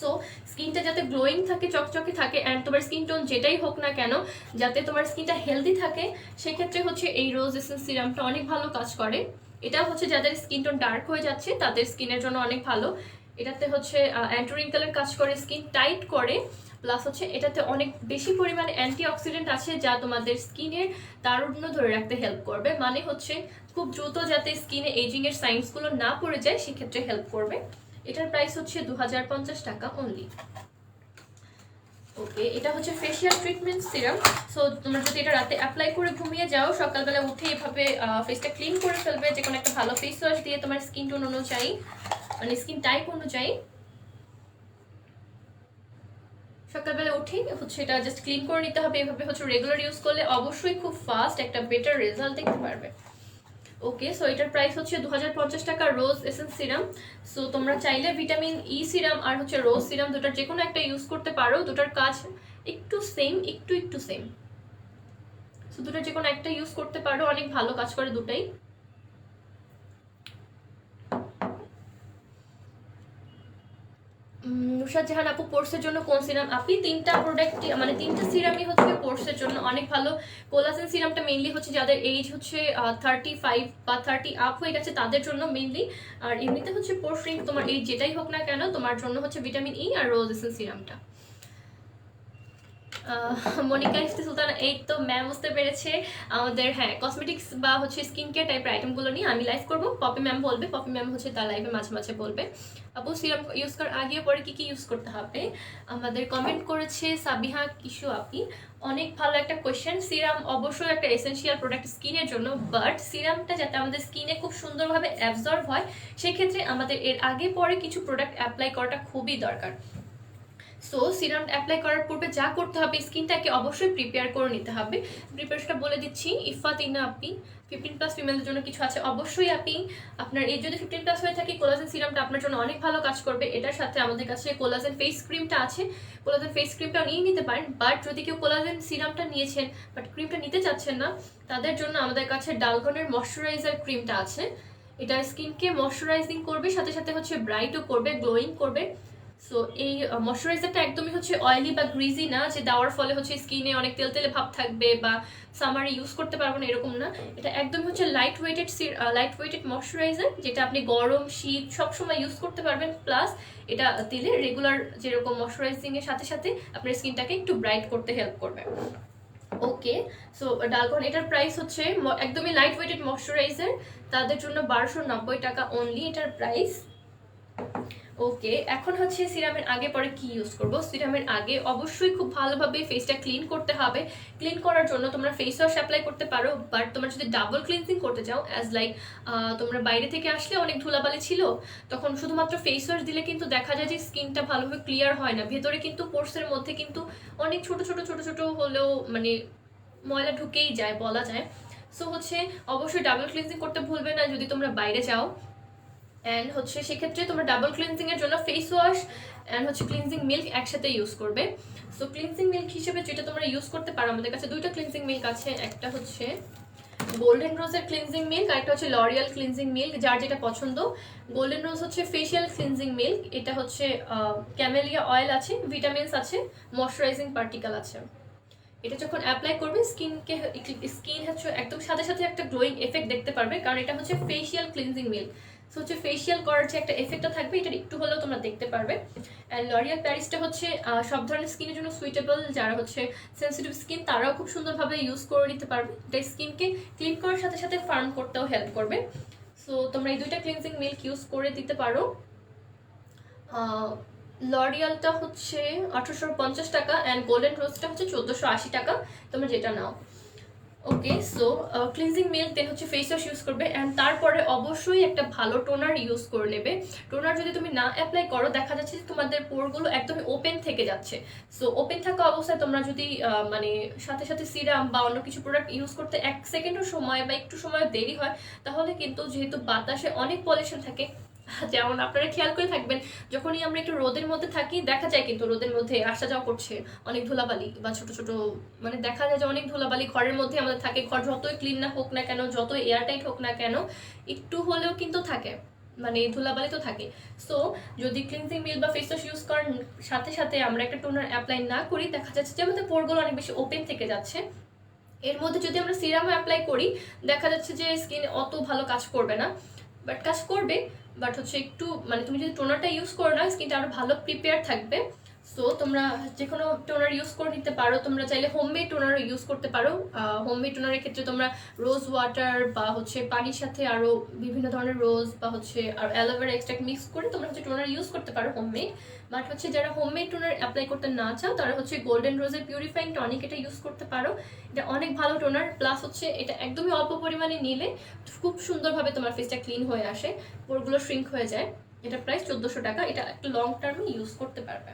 সো স্কিনটা যাতে গ্লোয়িং থাকে, চকচকে থাকে, অ্যান্ড তোমার স্কিন টোন যেটাই হোক না কেন যাতে তোমার স্কিনটা হেলদি থাকে, সেক্ষেত্রে হচ্ছে এই রোজ এসেন্স সিরামটা অনেক ভালো কাজ করে। এটা হচ্ছে যাদের স্কিন টোন ডার্ক হয়ে যাচ্ছে তাদের স্কিনের জন্য অনেক ভালো। এটাতে হচ্ছে অ্যান্টি রিঙ্কেলের কাজ করে, স্কিন টাইট করে, প্লাস হচ্ছে এটাতে অনেক বেশি পরিমাণে অ্যান্টিঅক্সিডেন্ট আছে যা তোমাদের স্কিনের তারুণ্য ধরে রাখতে হেল্প করবে, মানে হচ্ছে খুব দ্রুত যাতে স্কিনে এজিং এর সাইন্সগুলো না পড়ে যায় সেক্ষেত্রে হেল্প করবে। এটার প্রাইস হচ্ছে 2050 টাকা অনলি। ওকে, এটা হচ্ছে ফেশিয়াল ট্রিটমেন্ট সিরাম। সো তোমরা যদি এটা রাতে অ্যাপ্লাই করে ঘুমিয়ে যাও, সকালবেলা উঠে এভাবে ফেসটা ক্লিন করে ফেলবে যে কোনো একটা ভালো ফেস ওয়াশ দিয়ে তোমার স্কিন টোন অনুযায়ী, স্কিন টাইপ অনুযায়ী। সকালবেলা উঠেই হচ্ছে এটা জাস্ট ক্লিন করে নিতে হবে, এভাবে হচ্ছে রেগুলার ইউজ করলে অবশ্যই খুব ফাস্ট একটা বেটার রেজাল্ট দেখতে পারবে। ওকে, সো এটার প্রাইস হচ্ছে 2050 টাকা রোজ এসেন্স সিরাম। সো তোমরা চাইলে ভিটামিন ই সিরাম আর হচ্ছে রোজ সিরাম দুটার যে কোনো একটা ইউজ করতে পারো, দুটার কাজ একটু সেম, একটু সেম। সো দুটার যে কোনো একটা ইউজ করতে পারো, অনেক ভালো কাজ করে দুটাই। নুসরাত জাহান আপু পোর্সের জন্য কোন সিরাম? আপনি তিনটা সিরামই হচ্ছে পোর্সের জন্য অনেক ভালো। কোলাজেন সিরামটা মেইনলি হচ্ছে যাদের এজ হচ্ছে 35 বা 30 আপ হয়ে গেছে তাদের জন্য মেইনলি, আর এমনিতে হচ্ছে পোর্স রিং তোমার এজ যেটাই হোক না কেন তোমার জন্য হচ্ছে ভিটামিন ই আর রোজ এসেন্স সিরামটা। মনিকা ইফতি সুলতান, এই তো ম্যাম বুঝতে পেরেছে আমাদের, হ্যাঁ কসমেটিক্স বা হচ্ছে স্কিন কেয়ার টাইপের আইটেমগুলো নিয়ে আমি লাইভ করবো, পপি ম্যাম বলবে, পপি ম্যাম হচ্ছে তার লাইভে মাঝে মাঝে বলবে। আপু সিরাম ইউজ করার আগে পরে কি কি ইউজ করতে হবে? আমাদের কমেন্ট করেছে সাবিহা কিশু আপি, অনেক ভালো একটা কোয়েশ্চেন। সিরাম অবশ্যই একটা এসেনশিয়াল প্রোডাক্ট স্কিনের জন্য, বাট সিরামটা যাতে আমাদের স্কিনে খুব সুন্দরভাবে অ্যাবজর্ব হয় সেক্ষেত্রে আমাদের এর আগে পরে কিছু প্রোডাক্ট অ্যাপ্লাই করাটা খুবই দরকার। সো সিরাম অ্যাপ্লাই করার পূর্বে যা করতে হবে, স্কিনটাকে অবশ্যই প্রিপেয়ার করে নিতে হবে। প্রিপারেশনটা বলে দিচ্ছি। ইফাতিনা আপনি 15+ ফিমেলদের জন্য কিছু আছে, অবশ্যই আপনি আপনার এই যদি 15+ হয়ে থাকে কোলাজেন সিরামটা আপনার জন্য অনেক ভালো কাজ করবে। এটার সাথে আমাদের কাছে কোলাজেন ফেস ক্রিমটা আছে, কোলাজেন ফেস ক্রিমটা নিয়ে নিতে পারেন। বাট যদি কেউ কোলাজেন সিরামটা নিয়েছেন বাট ক্রিমটা নিতে চাচ্ছেন না, তাদের জন্য আমাদের কাছে ডালগনের ময়শ্চারাইজার ক্রিমটা আছে। এটা স্কিনকে ময়শ্চারাইজিং করবে, সাথে সাথে হচ্ছে ব্রাইটও করবে, গ্লোয়িং করবে। সো এই ময়শ্চারাইজারটা একদমই হচ্ছে অয়েলি বা গ্রিজি না, যে দেওয়ার ফলে হচ্ছে স্কিনে অনেক তেলতেলে ভাব থাকবে বা সামারে ইউজ করতে পারবো না, এরকম না। এটা একদম হচ্ছে লাইট ওয়েটেড ময়শ্চারাইজার, যেটা আপনি গরম শীত সবসময় ইউজ করতে পারবেন। প্লাস এটা দিলে রেগুলার যেরকম ময়শ্চারাইজিং এর সাথে সাথে আপনার স্কিনটাকে একটু ব্রাইট করতে হেল্প করবে। ওকে, সো ডালগন এটার প্রাইস হচ্ছে একদমই লাইট ওয়েটেড ময়শ্চারাইজার, তাদের জন্য 1290 টাকা অনলি এটার প্রাইস। ওকে, এখন হচ্ছে সিরামের আগে পরে কি ইউজ করব। সিরামের আগে অবশ্যই খুব ভালোভাবে ফেসটা ক্লিন করতে হবে। ক্লিন করার জন্য তোমরা ফেস ওয়াশ অ্যাপ্লাই করতে পারো, বাট তোমরা যদি ডাবল ক্লিনজিং করতে চাও, অ্যাজ লাইক তোমরা বাইরে থেকে আসলে অনেক ধুলাবালি ছিল, তখন শুধুমাত্র ফেস ওয়াশ দিলে কিন্তু দেখা যায় যে স্কিনটা ভালোভাবে ক্লিয়ার হয় না। ভেতরে কিন্তু পোর্সের মধ্যে কিন্তু অনেক ছোট ছোট ছোট ছোট হলেও মানে ময়লা ঢুকেই যায় বলা যায়। সো হচ্ছে অবশ্যই ডাবল ক্লিনজিং করতে ভুলবে না যদি তোমরা বাইরে যাও। অ্যান্ড হচ্ছে সেক্ষেত্রে তোমরা ডাবল ক্লিনজিং এর জন্য ফেস ওয়াশ অ্যান্ড হচ্ছে ক্লিনজিং মিল্ক একসাথে ইউজ করবে। সো ক্লিনজিং মিল্ক হিসেবে যেটা তোমরা ইউজ করতে পারো, আমাদের কাছে দুইটা ক্লিনজিং মিল্ক আছে, একটা হচ্ছে গোল্ডেন রোজের ক্লিনজিং মিল্ক আর একটা হচ্ছে লরিয়াল ক্লিনজিং মিল্ক, যার যেটা পছন্দ। গোল্ডেন রোজ হচ্ছে ফেশিয়াল ক্লিনজিং মিল্ক, এটা হচ্ছে ক্যামেলিয়া অয়েল আছে, ভিটামিনস আছে, ময়শ্চারাইজিং পার্টিকেল আছে। এটা যখন অ্যাপ্লাই করবে স্কিন হচ্ছে একদম সাথে সাথে একটা গ্লোয়িং এফেক্ট দেখতে পারবে, কারণ এটা হচ্ছে ফেশিয়াল ক্লিনজিং মিল্ক। সো হচ্ছে ফেশিয়াল করার যে একটা এফেক্টটা থাকবে এটা একটু হলেও তোমরা দেখতে পারবে। অ্যান্ড লরিয়াল প্যারিসটা হচ্ছে সব ধরনের স্কিনের জন্য সুইটেবল, যারা হচ্ছে সেন্সিটিভ স্কিন তারাও খুব সুন্দরভাবে ইউজ করে নিতে পারবে। এটা স্কিনকে ক্লিন করার সাথে সাথে ফার্ম করতেও হেল্প করবে। সো তোমরা এই দুইটা ক্লিনজিং মিল্ক ইউজ করে দিতে পারো। লরিয়ালটা হচ্ছে 1850 টাকা অ্যান্ড গোল্ডেন রোজটা হচ্ছে 1480 টাকা, তোমরা যেটা নাও। ওকে, সো ক্লিনজিং মিল্ক দেন হচ্ছে ফেস ওয়াশ ইউজ করবে অ্যান্ড তারপরে অবশ্যই একটা ভালো টোনার ইউজ করে নেবে। টোনার যদি তুমি না অ্যাপ্লাই করো দেখা যাচ্ছে যে তোমাদের পোরগুলো একদমই ওপেন থেকে যাচ্ছে। সো ওপেন থাকা অবস্থায় তোমরা যদি মানে সাথে সাথে সিরাম বা অন্য কিছু প্রোডাক্ট ইউজ করতে 1 সেকেন্ডও সময় বা একটু সময় দেরি হয়, তাহলে কিন্তু যেহেতু বাতাসে অনেক পলিউশন থাকে, যেমন আপনারা খেয়াল করে থাকবেন যখনই আমরা একটু রোদের মধ্যে থাকি দেখা যায় কিন্তু রোদের মধ্যে আসা যাওয়া করছে অনেক ধুলাবালি বা ছোট ছোট মানে দেখা যায় যে অনেক ধুলাবালি ঘরের মধ্যে আমাদের থাকে। ঘর যতই ক্লিন না হোক না কেন, যতই এয়ারটাইট হোক না কেন, একটু হলেও কিন্তু থাকে, মানে ধুলাবালি তো থাকে। সো যদি ক্লিনজিং মিল্ক বা ফেস ওয়াশ ইউজ করার সাথে সাথে আমরা একটা টোনার অ্যাপ্লাই না করি, দেখা যাচ্ছে যে আমাদের পোরগুলো অনেক বেশি ওপেন থেকে যাচ্ছে। এর মধ্যে যদি আমরা সিরাম অ্যাপ্লাই করি দেখা যাচ্ছে যে স্কিন অত ভালো কাজ করবে না, বাট কাজ করবে, বাট হচ্ছে একটু মানে তুমি যদি টোনারটা ইউজ করো না স্কিনটা আরো ভালো প্রিপেয়ার থাকবে। সো তোমরা যে কোনো টোনার ইউজ করে নিতে পারো। তোমরা চাইলে হোমমেড টোনারও ইউজ করতে পারো। হোমমেড টোনারের ক্ষেত্রে তোমরা রোজ ওয়াটার বা হচ্ছে পানির সাথে আরও বিভিন্ন ধরনের রোজ বা হচ্ছে আর অ্যালোভেরা এক্সট্রাক্ট মিক্স করে তোমরা হচ্ছে টোনার ইউজ করতে পারো হোমমেড। বাট হচ্ছে যারা হোমমেড টোনার অ্যাপ্লাই করতে না চাও তারা হচ্ছে গোল্ডেন রোজের পিউরিফাইং টনিক এটা ইউজ করতে পারো। এটা অনেক ভালো টোনার, প্লাস হচ্ছে এটা একদমই অল্প পরিমাণে নিলে খুব সুন্দরভাবে তোমার ফেসটা ক্লিন হয়ে আসে, পোরগুলো শ্রিঙ্ক হয়ে যায়। এটা প্রাইস 1400 টাকা, এটা একটু লং টার্মে ইউজ করতে পারবে।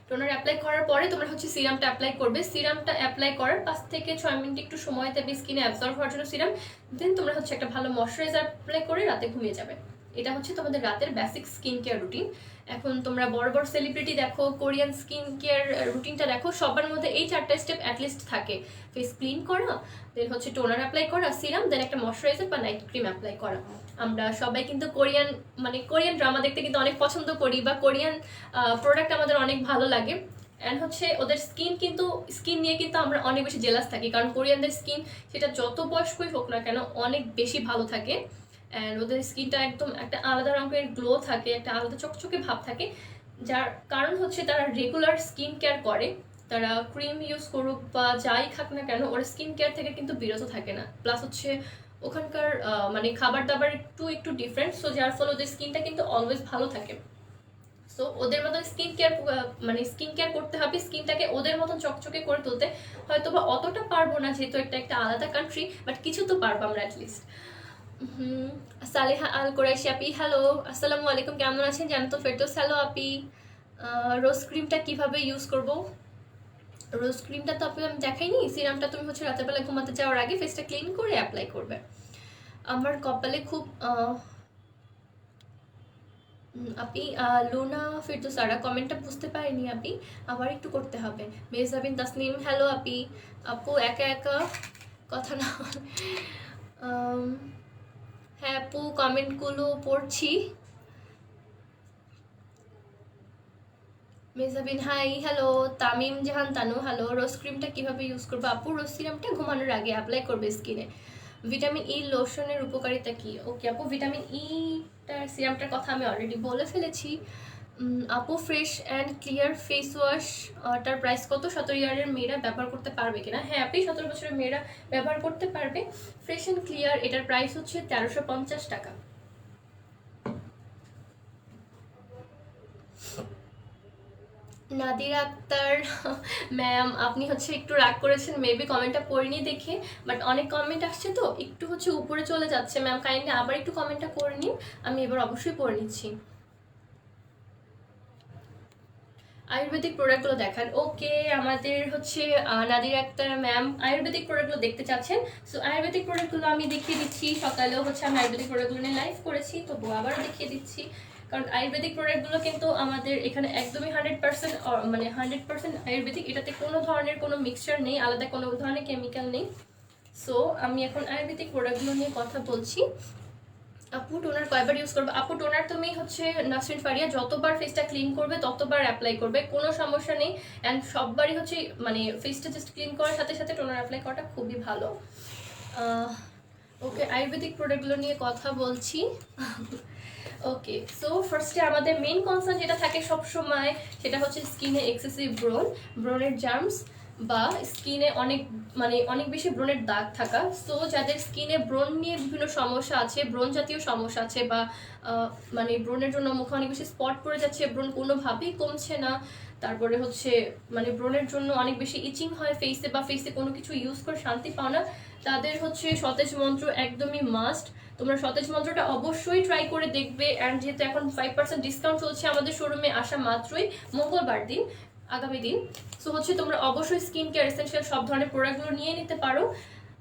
টোনার অ্যাপ্লাই করার পরে তোমরা হচ্ছে সিরামটা অ্যাপ্লাই করবে। সিরামটা অ্যাপ্লাই করার 5 থেকে 6 মিনিট একটু সময় দেবে স্কিনে অ্যাবজর্ব হওয়ার জন্য সিরাম। দেন তোমরা হচ্ছে একটা ভালো ময়শ্চারাইজার অ্যাপ্লাই করে রাতে ঘুমিয়ে যাবে। এটা হচ্ছে তোমাদের রাতের বেসিক স্কিন কেয়ার রুটিন। এখন তোমরা বড় বড় সেলিব্রিটি দেখো, কোরিয়ান স্কিন কেয়ার রুটিনটা দেখো, সবার মধ্যে এই 4টা স্টেপ অ্যাটলিস্ট থাকে। ফেস ক্লিন করা, দেন হচ্ছে টোনার অ্যাপ্লাই করা, সিরাম, দেন একটা ময়শ্চারাইজার বা নাইট ক্রিম অ্যাপ্লাই করা। আমরা সবাই কিন্তু কোরিয়ান ড্রামা দেখতে কিন্তু অনেক পছন্দ করি, বা কোরিয়ান প্রোডাক্ট আমাদের অনেক ভালো লাগে। অ্যান্ড হচ্ছে ওদের স্কিন নিয়ে কিন্তু আমরা অনেক বেশি জেলাস থাকি, কারণ কোরিয়ানদের স্কিন সেটা যত বয়স্কই হোক না কেন অনেক বেশি ভালো থাকে। অ্যান্ড ওদের স্কিনটা একদম একটা আলাদা রঙের গ্লো থাকে, একটা আলাদা চকচকে ভাব থাকে, যার কারণ হচ্ছে তারা রেগুলার স্কিন কেয়ার করে। তারা ক্রিম ইউজ করুক বা যাই খাক না কেন ওরা স্কিন কেয়ার থেকে কিন্তু বিরত থাকে না। প্লাস হচ্ছে ওখানকার মানে খাবার দাবার একটু ডিফারেন্ট, সো যার ফলে ওদের স্কিনটা কিন্তু অলওয়েজ ভালো থাকে। সো ওদের মতন স্কিন কেয়ার করতে হবে, স্কিনটাকে ওদের মতন চকচকে করে তুলতে। হয়তো বা অতটা পারবো না যেহেতু একটা আলাদা কান্ট্রি, বাট কিছু তো পারবো আমরা অ্যাটলিস্ট। সালেহা আল কোরাইশি আপি, হ্যালো, আসসালামু আলাইকুম, কেমন আছেন? জানতো ফেরদৌস, হ্যালো আপি। রোজ ক্রিমটা কিভাবে ইউজ করব? রোজ ক্রিমটা তো আপনি আমি দেখাইনি। সিরামটা তুমি হচ্ছে রাতের বেলা ঘুমাতে যাওয়ার আগে ফেসটা ক্লিন করে অ্যাপ্লাই করবে। আমার কপালে খুব আপনি লুনা ফিরদৌসারা কমেন্টটা বুঝতে পারিনি আপনি, আবার একটু করতে হবে। মেহজাবিন তাসনিম, হ্যালো আপি। আপু একা একা কথা না হ্যাঁ আপু কমেন্টগুলো পড়ছি। Mehazabien high, hello. তামিম জাহান তানু, হ্যালো। রোজ ক্রিমটা কিভাবে ইউজ করবো? আপু রোজ সিরামটা ঘুমানোর আগে অ্যাপ্লাই করবে স্কিনে। ভিটামিন ই লোশনের উপকারিতা কি? ওকে আপু, ভিটামিন ইটার সিরামটার কথা আমি অলরেডি বলে ফেলেছি। আপু fresh and clear face wash টার প্রাইস কত? 17 ইয়ারের মেয়েরা ব্যবহার করতে পারবে কিনা? হ্যাঁ আপনি 17 বছরের মেয়েরা ব্যবহার করতে পারবে। ফ্রেশ অ্যান্ড ক্লিয়ার এটার প্রাইস হচ্ছে 1350 টাকা। নাদিরা আক্তার ম্যাম, আপনি হচ্ছে একটু রাগ করেছেন মেবি কমেন্টটা পড়িনি দেখে, বাট অনেক কমেন্ট আসছে তো একটু হচ্ছে উপরে চলে যাচ্ছে। ম্যাম কাইন্ডলি আবার একটু কমেন্টটা করে নিন, আমি এবার অবশ্যই পড়ে নিচ্ছি। আয়ুর্বেদিক প্রোডাক্টগুলো দেখান। ওকে, আমাদের হচ্ছে নাদির আক্তার ম্যাম আয়ুর্বেদিক প্রোডাক্টগুলো দেখতে চাচ্ছেন। সো আয়ুর্বেদিক প্রোডাক্টগুলো আমি দেখিয়ে দিচ্ছি। সকালেও হচ্ছে আমি আয়ুর্বেদিক প্রোডাক্টগুলো নিয়ে লাইভ করেছি, তবু আবারও দেখিয়ে দিচ্ছি, কারণ আয়ুর্বেদিক প্রোডাক্টগুলো কিন্তু আমাদের এখানে একদমই 100% মানে 100% আয়ুর্বেদিক। এটাতে কোনো ধরনের কোনো মিক্সচার নেই, আলাদা কোনো ধরনের কেমিক্যাল নেই। সো আমি এখন আয়ুর্বেদিক প্রোডাক্টগুলো নিয়ে কথা বলছি। আপু টোনার কয়বার ইউজ করবে? আপু টোনার তুমি হচ্ছে নাসরিন ফারিয়া যতবার ফেসটা ক্লিন করবে ততবার অ্যাপ্লাই করবে, কোনো সমস্যা নেই। অ্যান্ড সববারই হচ্ছে মানে ফেসটা জাস্ট ক্লিন করার সাথে সাথে টোনার অ্যাপ্লাই করাটা খুবই ভালো। ওকে, আয়ুর্বেদিক প্রোডাক্টগুলো নিয়ে কথা বলছি। ওকে, সো ফার্স্টে আমাদের মেইন কনসার্ন যেটা থাকে সব সময়, সেটা হচ্ছে স্কিনে এক্সেসিভ ব্রণের জার্মস বা স্কিনে অনেক বেশি ব্রণের দাগ থাকা। সো যাদের স্কিনে ব্রণ নিয়ে বিভিন্ন সমস্যা আছে, ব্রণ জাতীয় সমস্যা আছে, বা মানে ব্রণের জন্য মুখে অনেক বেশি স্পট পড়ে যাচ্ছে, ব্রণ কোনোভাবেই কমছে না, তারপরে হচ্ছে মানে ব্রণের জন্য অনেক বেশি ইচিং হয় ফেসে, বা ফেসে কোনো কিছু ইউজ করে শান্তি পাও না, তাদের হচ্ছে সতেজ মন্ত্র একদমই মাস্ট। তোমরা সতেজ মন্ত্রটা অবশ্যই ট্রাই করে দেখবে। অ্যান্ড যেহেতু এখন 5% ডিসকাউন্ট চলছে আমাদের শোরুমে আসা মাত্রই, মঙ্গলবার দিন, আগামী দিন। সো হচ্ছে তোমরা অবশ্যই স্কিন কেয়ার এসেনশিয়াল সব ধরনের প্রোডাক্টগুলো নিয়ে নিতে পারো।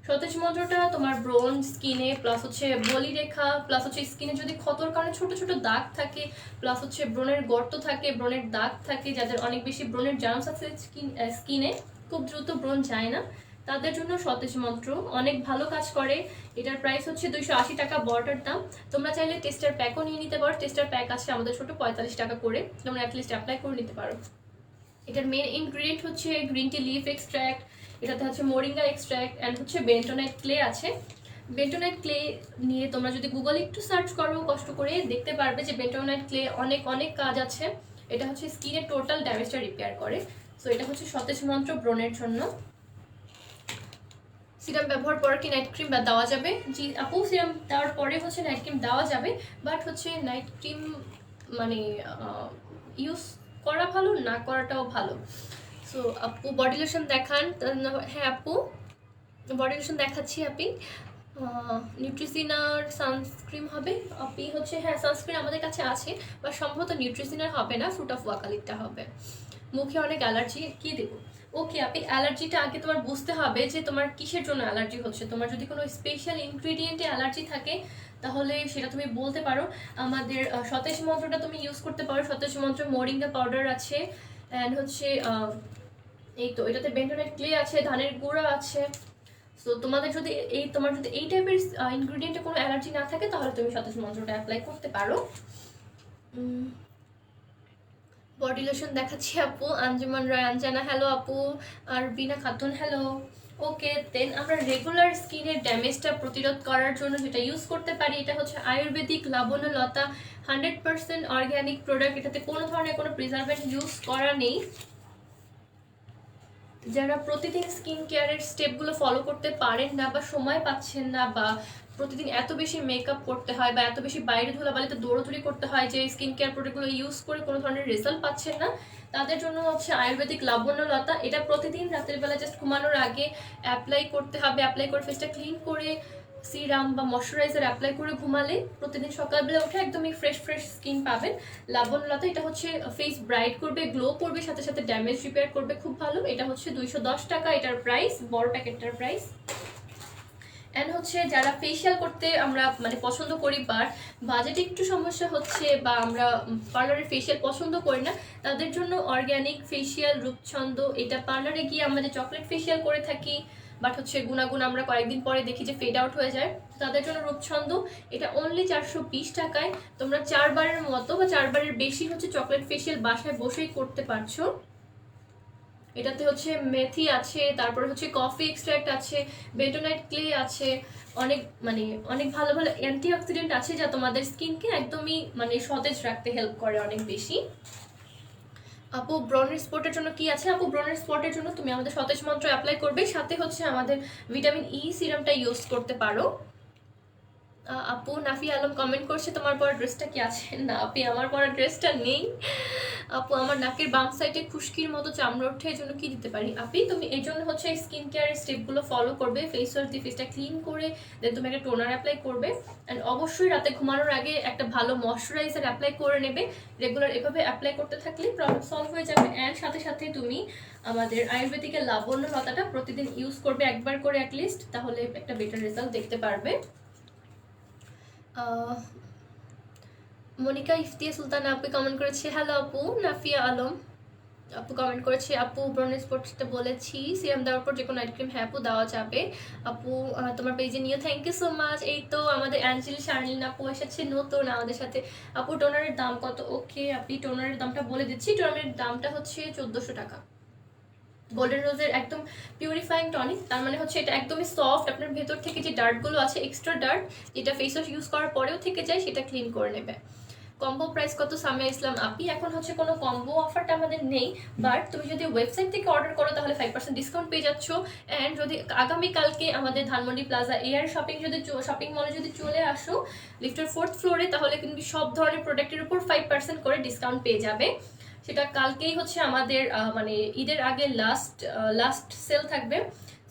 সতেজ মন্ত্রটা তোমার ব্রণ, স্কিনে, প্লাস হচ্ছে বলিরেখা, প্লাস হচ্ছে স্কিনে যদি ক্ষতর কারণে ছোট ছোট দাগ থাকে, প্লাস হচ্ছে ব্রণের গর্ত থাকে, ব্রণের দাগ থাকে, যাদের অনেক বেশি ব্রণের জার্মস আছে স্কিনে, খুব দ্রুত ব্রণ যায় না, তাদের জন্য সতেজ মন্ত্র অনেক ভালো কাজ করে। এটার প্রাইস হচ্ছে 280 টাকা বড়টার দাম। তোমরা চাইলে টেস্টার প্যাকও নিয়ে নিতে পারো, টেস্টার প্যাক আছে আমাদের ছোট 45 টাকা করে, তোমরা অ্যাটলিস্ট অ্যাপ্লাই করে নিতে পারো। এটার মেন ইনগ্রিডিয়েন্ট হচ্ছে গ্রিন টি লিফ এক্সট্র্যাক্ট, এটাতে হচ্ছে মোরিঙ্গা এক্সট্র্যাক্ট, অ্যান্ড হচ্ছে বেন্টোনাইট ক্লে আছে। বেন্টোনাইট ক্লে নিয়ে তোমরা যদি গুগলে একটু সার্চ করো কষ্ট করে, দেখতে পারবে যে বেন্টোনাইট ক্লে অনেক অনেক কাজ আছে। এটা হচ্ছে স্কিনের টোটাল ড্যামেজটা রিপেয়ার করে। সো এটা হচ্ছে সতেজ মন্ত্র ব্রণের জন্য। সিরাম ব্যবহার পরে কি নাইট ক্রিম দেওয়া যাবে? জি আপু, সিরাম দেওয়ার পরে হচ্ছে নাইট ক্রিম দেওয়া যাবে, বাট হচ্ছে নাইট ক্রিম মানে ইউজ করা ভালো, না করাটাও ভালো। সো আপু বডি লোশন দেখান। হ্যাঁ আপু, বডি লোশন দেখাচ্ছি। আপনি নিউট্রিসিনার সানস্ক্রিন হবে? আপনি হচ্ছে হ্যাঁ সানস্ক্রিন আমাদের কাছে আছে, বা সম্ভবত নিউট্রিসিনার হবে না, ফ্রুট অফ ওয়াকালিটটা হবে। মুখে অনেক অ্যালার্জি, কি দেবো? ওকে, আপনি অ্যালার্জিটা আগে তোমার বুঝতে হবে যে তোমার কিসের জন্য অ্যালার্জি হচ্ছে। তোমার যদি কোনো স্পেশাল ইনগ্রিডিয়েন্টে অ্যালার্জি থাকে তাহলে সেটা তুমি বলতে পারো। আমাদের সতেজ মন্ত্রটা তুমি ইউজ করতে পারো, সতেজ মন্ত্র মোরিঙ্গা পাউডার আছে, অ্যান্ড হচ্ছে এই তো এটাতে বেন্টোনাইট ক্লে আছে, ধানের গুঁড়া আছে। সো তোমার যদি এই টাইপের ইনগ্রিডিয়েন্টে কোনো অ্যালার্জি না থাকে তাহলে তুমি সতেজ মন্ত্রটা অ্যাপ্লাই করতে পারো। বডি লোশন দেখাচ্ছি আপু। আঞ্জুমান রায় আঞ্জানা হ্যালো আপু, আর বিনা খাতুন হ্যালো। ওকে, দেন আমরা রেগুলার স্কিনের ড্যামেজটা প্রতিরোধ করার জন্য যেটা ইউজ করতে পারি, এটা হচ্ছে আয়ুর্বেদিক লাবণ্যলতা 100% অর্গ্যানিক প্রোডাক্ট। এটাতে কোনো ধরনের কোনো প্রিজারভেন্ট ইউজ করা নেই। যারা প্রতিদিন স্কিন কেয়ারের স্টেপগুলো ফলো করতে পারেন না, বা সময় পাচ্ছেন না, বা প্রতিদিন এত বেশি মেকআপ করতে হয়, বা এত বেশি বাইরে ধুলাবালিতে দৌড়াদৌড়ি করতে হয় যে স্কিন কেয়ার প্রোডাক্টগুলো ইউজ করে কোনো ধরনের রেজাল্ট পাচ্ছেন না, তাদের জন্য হচ্ছে আয়ুর্বেদিক লাবণ্যলতা। এটা প্রতিদিন রাতের বেলা জাস্ট ঘুমানোর আগে অ্যাপ্লাই করতে হবে। অ্যাপ্লাই করে ফেসটা ক্লিন করে সিরাম বা ময়শ্চারাইজার অ্যাপ্লাই করে ঘুমালে প্রতিদিন সকালবেলা উঠে একদমই ফ্রেশ ফ্রেশ স্কিন পাবেন। লাবণ্যলতা এটা হচ্ছে ফেস ব্রাইট করবে, গ্লো করবে, সাথে সাথে ড্যামেজ রিপেয়ার করবে, খুব ভালো। এটা হচ্ছে 210 টাকা এটার প্রাইস, বড় প্যাকেটটার প্রাইস। অ্যান্ড হচ্ছে যারা ফেশিয়াল করতে আমরা মানে পছন্দ করি, বাট বাজেটে একটু সমস্যা হচ্ছে, বা আমরা পার্লারের ফেশিয়াল পছন্দ করি না, তাদের জন্য অর্গ্যানিক ফেশিয়াল রূপছন্দ। এটা পার্লারে গিয়ে আমরা যে চকলেট ফেশিয়াল করে থাকি, বাট হচ্ছে গুণাগুণ আমরা কয়েকদিন পরে দেখি যে ফেড আউট হয়ে যায়, তাদের জন্য রূপছন্দ। এটা অনলি 420 টাকায় তোমরা 4 বারের মতো বা 4 বারের বেশি হচ্ছে চকলেট ফেশিয়াল বাসায় বসেই করতে পারছো। এটাতে হচ্ছে মেথি আছে, তারপরে হচ্ছে কফি এক্সট্র্যাক্ট আছে, বেন্টোনাইট ক্লে আছে, অনেক ভালো ভালো অ্যান্টিঅক্সিডেন্ট আছে যা তোমাদের স্কিনকে একদমই মানে সতেজ রাখতে হেল্প করে অনেক বেশি। আপু ব্রনের স্পটের জন্য কি আছে? আপু ব্রনের স্পটের জন্য তুমি আমাদের সতেজ মন্ত্র অ্যাপ্লাই করবে, সাথে হচ্ছে আমাদের ভিটামিন ই সিরামটা ইউজ করতে পারো। আপু নাফি আলম কমেন্ট করছে তোমার পরা ড্রেসটা কি আছে? না আপনি, আমার পরা ড্রেসটা নেই। আপু আমার নাকের বাম সাইডে খুশকির মতো চামড়া ওঠে, এই জন্য কি দিতে পারি? আপনি তুমি এই জন্য হচ্ছে স্কিন কেয়ারের স্টেপগুলো ফলো করবে, ফেস ওয়াশ দিয়ে ফেসটা ক্লিন করে দেন তুমি একটা টোনার অ্যাপ্লাই করবে, অ্যান্ড অবশ্যই রাতে ঘুমানোর আগে একটা ভালো ময়শ্চারাইজার অ্যাপ্লাই করে নেবে। রেগুলার এভাবে অ্যাপ্লাই করতে থাকলে প্রবলেম সলভ হয়ে যাবে। অ্যান্ড সাথে সাথে তুমি আমাদের আয়ুর্বেদিকের লাবণ্য লতাটা প্রতিদিন ইউজ করবে একবার করে অ্যাটলিস্ট, তাহলে একটা বেটার রেজাল্ট দেখতে পারবে। মনিকা ইফতিয়া সুলতানা আপু কমেন্ট করেছে, হ্যালো আপু। নাফিয়া আলম আপু কমেন্ট করেছে, আপু ব্রোনেজ পড়তে বলেছি, সিরাম দেওয়ার পর যে কোনো নাইট ক্রিম, হ্যাঁ আপু দেওয়া যাবে। আপু তোমার পেজে নিয়ে থ্যাংক ইউ সো মাচ। এই তো আমাদের অ্যাঞ্জেলি শার্লিন আপু এসেছে নতুন আমাদের সাথে। আপু টোনারের দাম কত? ওকে আপনি টোনারের দামটা বলে দিচ্ছি। টোনারের দামটা হচ্ছে 1400 টাকা। গোল্ডেন রোজের একদম পিউরিফাইং টনিক, তার মানে হচ্ছে এটা একদমই সফট, আপনার ভেতর থেকে যে ডার্টগুলো আছে এক্সট্রা ডার্ট যেটা ফেস ওয়াশ ইউজ করার পরেও থেকে যায় সেটা ক্লিন করে নেবে। কম্বো প্রাইস কত সামিয়া ইসলাম আপি? এখন হচ্ছে কোনো কম্বো অফারটা আমাদের নেই, বাট তুমি যদি ওয়েবসাইট থেকে অর্ডার করো তাহলে 5% ডিসকাউন্ট পেয়ে যাচ্ছ। অ্যান্ড যদি আগামীকালকে আমাদের ধানমন্ডি প্লাজা এয়ার শপিং মলে যদি চলে আসো লিফটের 4th ফ্লোরে, তাহলে কিন্তু সব ধরনের প্রোডাক্টের উপর 5% করে ডিসকাউন্ট পেয়ে যাবে। সেটা কালকেই হচ্ছে আমাদের মানে ঈদের আগে লাস্ট সেল থাকবে।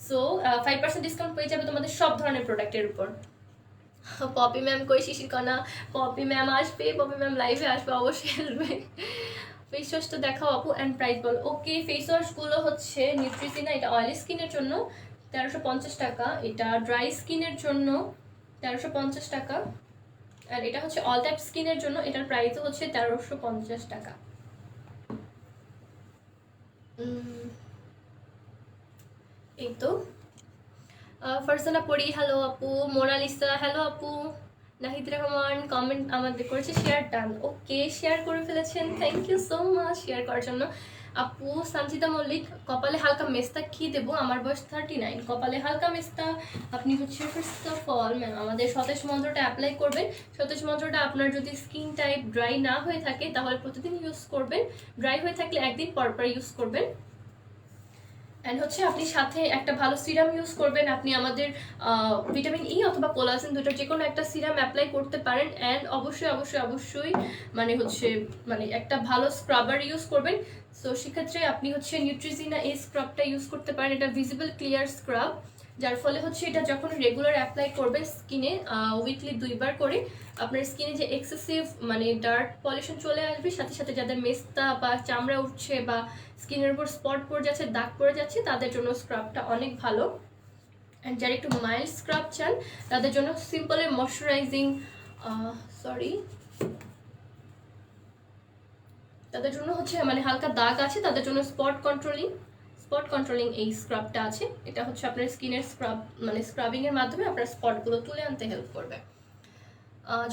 সো 5% ডিসকাউন্ট পেয়ে যাবে তোমাদের সব ধরনের প্রোডাক্টের উপর। পপি ম্যাম কই শিশির কণা? পপি ম্যাম আসবে, পপি ম্যাম লাইভে আসবে, অবশ্যই আসবে। ফেস ওয়াশটা দেখাও আপু অ্যান্ড প্রাইস বল। ওকে ফেস ওয়াশগুলো হচ্ছে নিউট্রিজিনা, এটা অয়েলি স্কিনের জন্য 1350 টাকা, এটা ড্রাই স্কিনের জন্য 1350 টাকা, আর এটা হচ্ছে অল টাইপ স্কিনের জন্য এটার প্রাইসও হচ্ছে 1350 টাকা। এই তো ফারজানা পড়ি, হ্যালো আপু। মোনালিসা হ্যালো আপু। নাহিদ রহমান কমেন্ট আমাদের করেছে, শেয়ার ডান। ওকে শেয়ার করে ফেলেছেন, thank you so much share করার জন্য। আপু সঞ্চিতা মল্লিক কপালে হালকা মেস্তা কি দেবো? আমার বয়স 39। কপালে হালকা মেস্তা আপনি হচ্ছে ফার্স্ট অফ অল ম্যাম আমাদের সতেজ মন্ত্রটা অ্যাপ্লাই করবেন। সতেজ মন্ত্রটা আপনার যদি স্কিন টাইপ ড্রাই না হয়ে থাকে তাহলে প্রতিদিন ইউজ করবেন, ড্রাই হয়ে থাকলে একদিন পর পর ইউজ করবেন। অ্যান্ড হচ্ছে আপনি সাথে একটা ভালো সিরাম ইউজ করবেন। আপনি আমাদের ভিটামিন ই অথবা কোলাজেন দুটোর যে কোনো একটা সিরাম অ্যাপ্লাই করতে পারেন। অ্যান্ড অবশ্যই অবশ্যই অবশ্যই মানে একটা ভালো স্ক্রাবার ইউজ করবেন। সো সেক্ষেত্রে আপনি হচ্ছে নিউট্রিজিনা এই স্ক্রাবটা ইউজ করতে পারেন। এটা ভিজিবল ক্লিয়ার স্ক্রাব, যার ফলে হচ্ছে এটা যখন রেগুলার অ্যাপ্লাই করবে স্কিনে উইকলি 2বার করে, আপনার স্কিনে যে এক্সেসিভ মানে ডার্ট পলিউশন চলে আসবে, সাথে সাথে যাদের মেস্তা বা চামড়া উঠছে বা স্কিনের উপর স্পট পড়ে যাচ্ছে, দাগ পড়ে যাচ্ছে, তাদের জন্য স্ক্রাবটা অনেক ভালো। অ্যান্ড যারা একটু মাইল্ড স্ক্রাব চান তাদের জন্য সিম্পলের ময়শ্চারাইজিং তাদের জন্য হচ্ছে মানে হালকা দাগ আছে তাদের জন্য স্পট কন্ট্রোলিং এই স্ক্রাবটা আছে। এটা হচ্ছে আপনার স্কিনের স্ক্রাব মানে স্ক্রাবিংয়ের মাধ্যমে আপনার স্পটগুলো তুলে আনতে হেল্প করবে।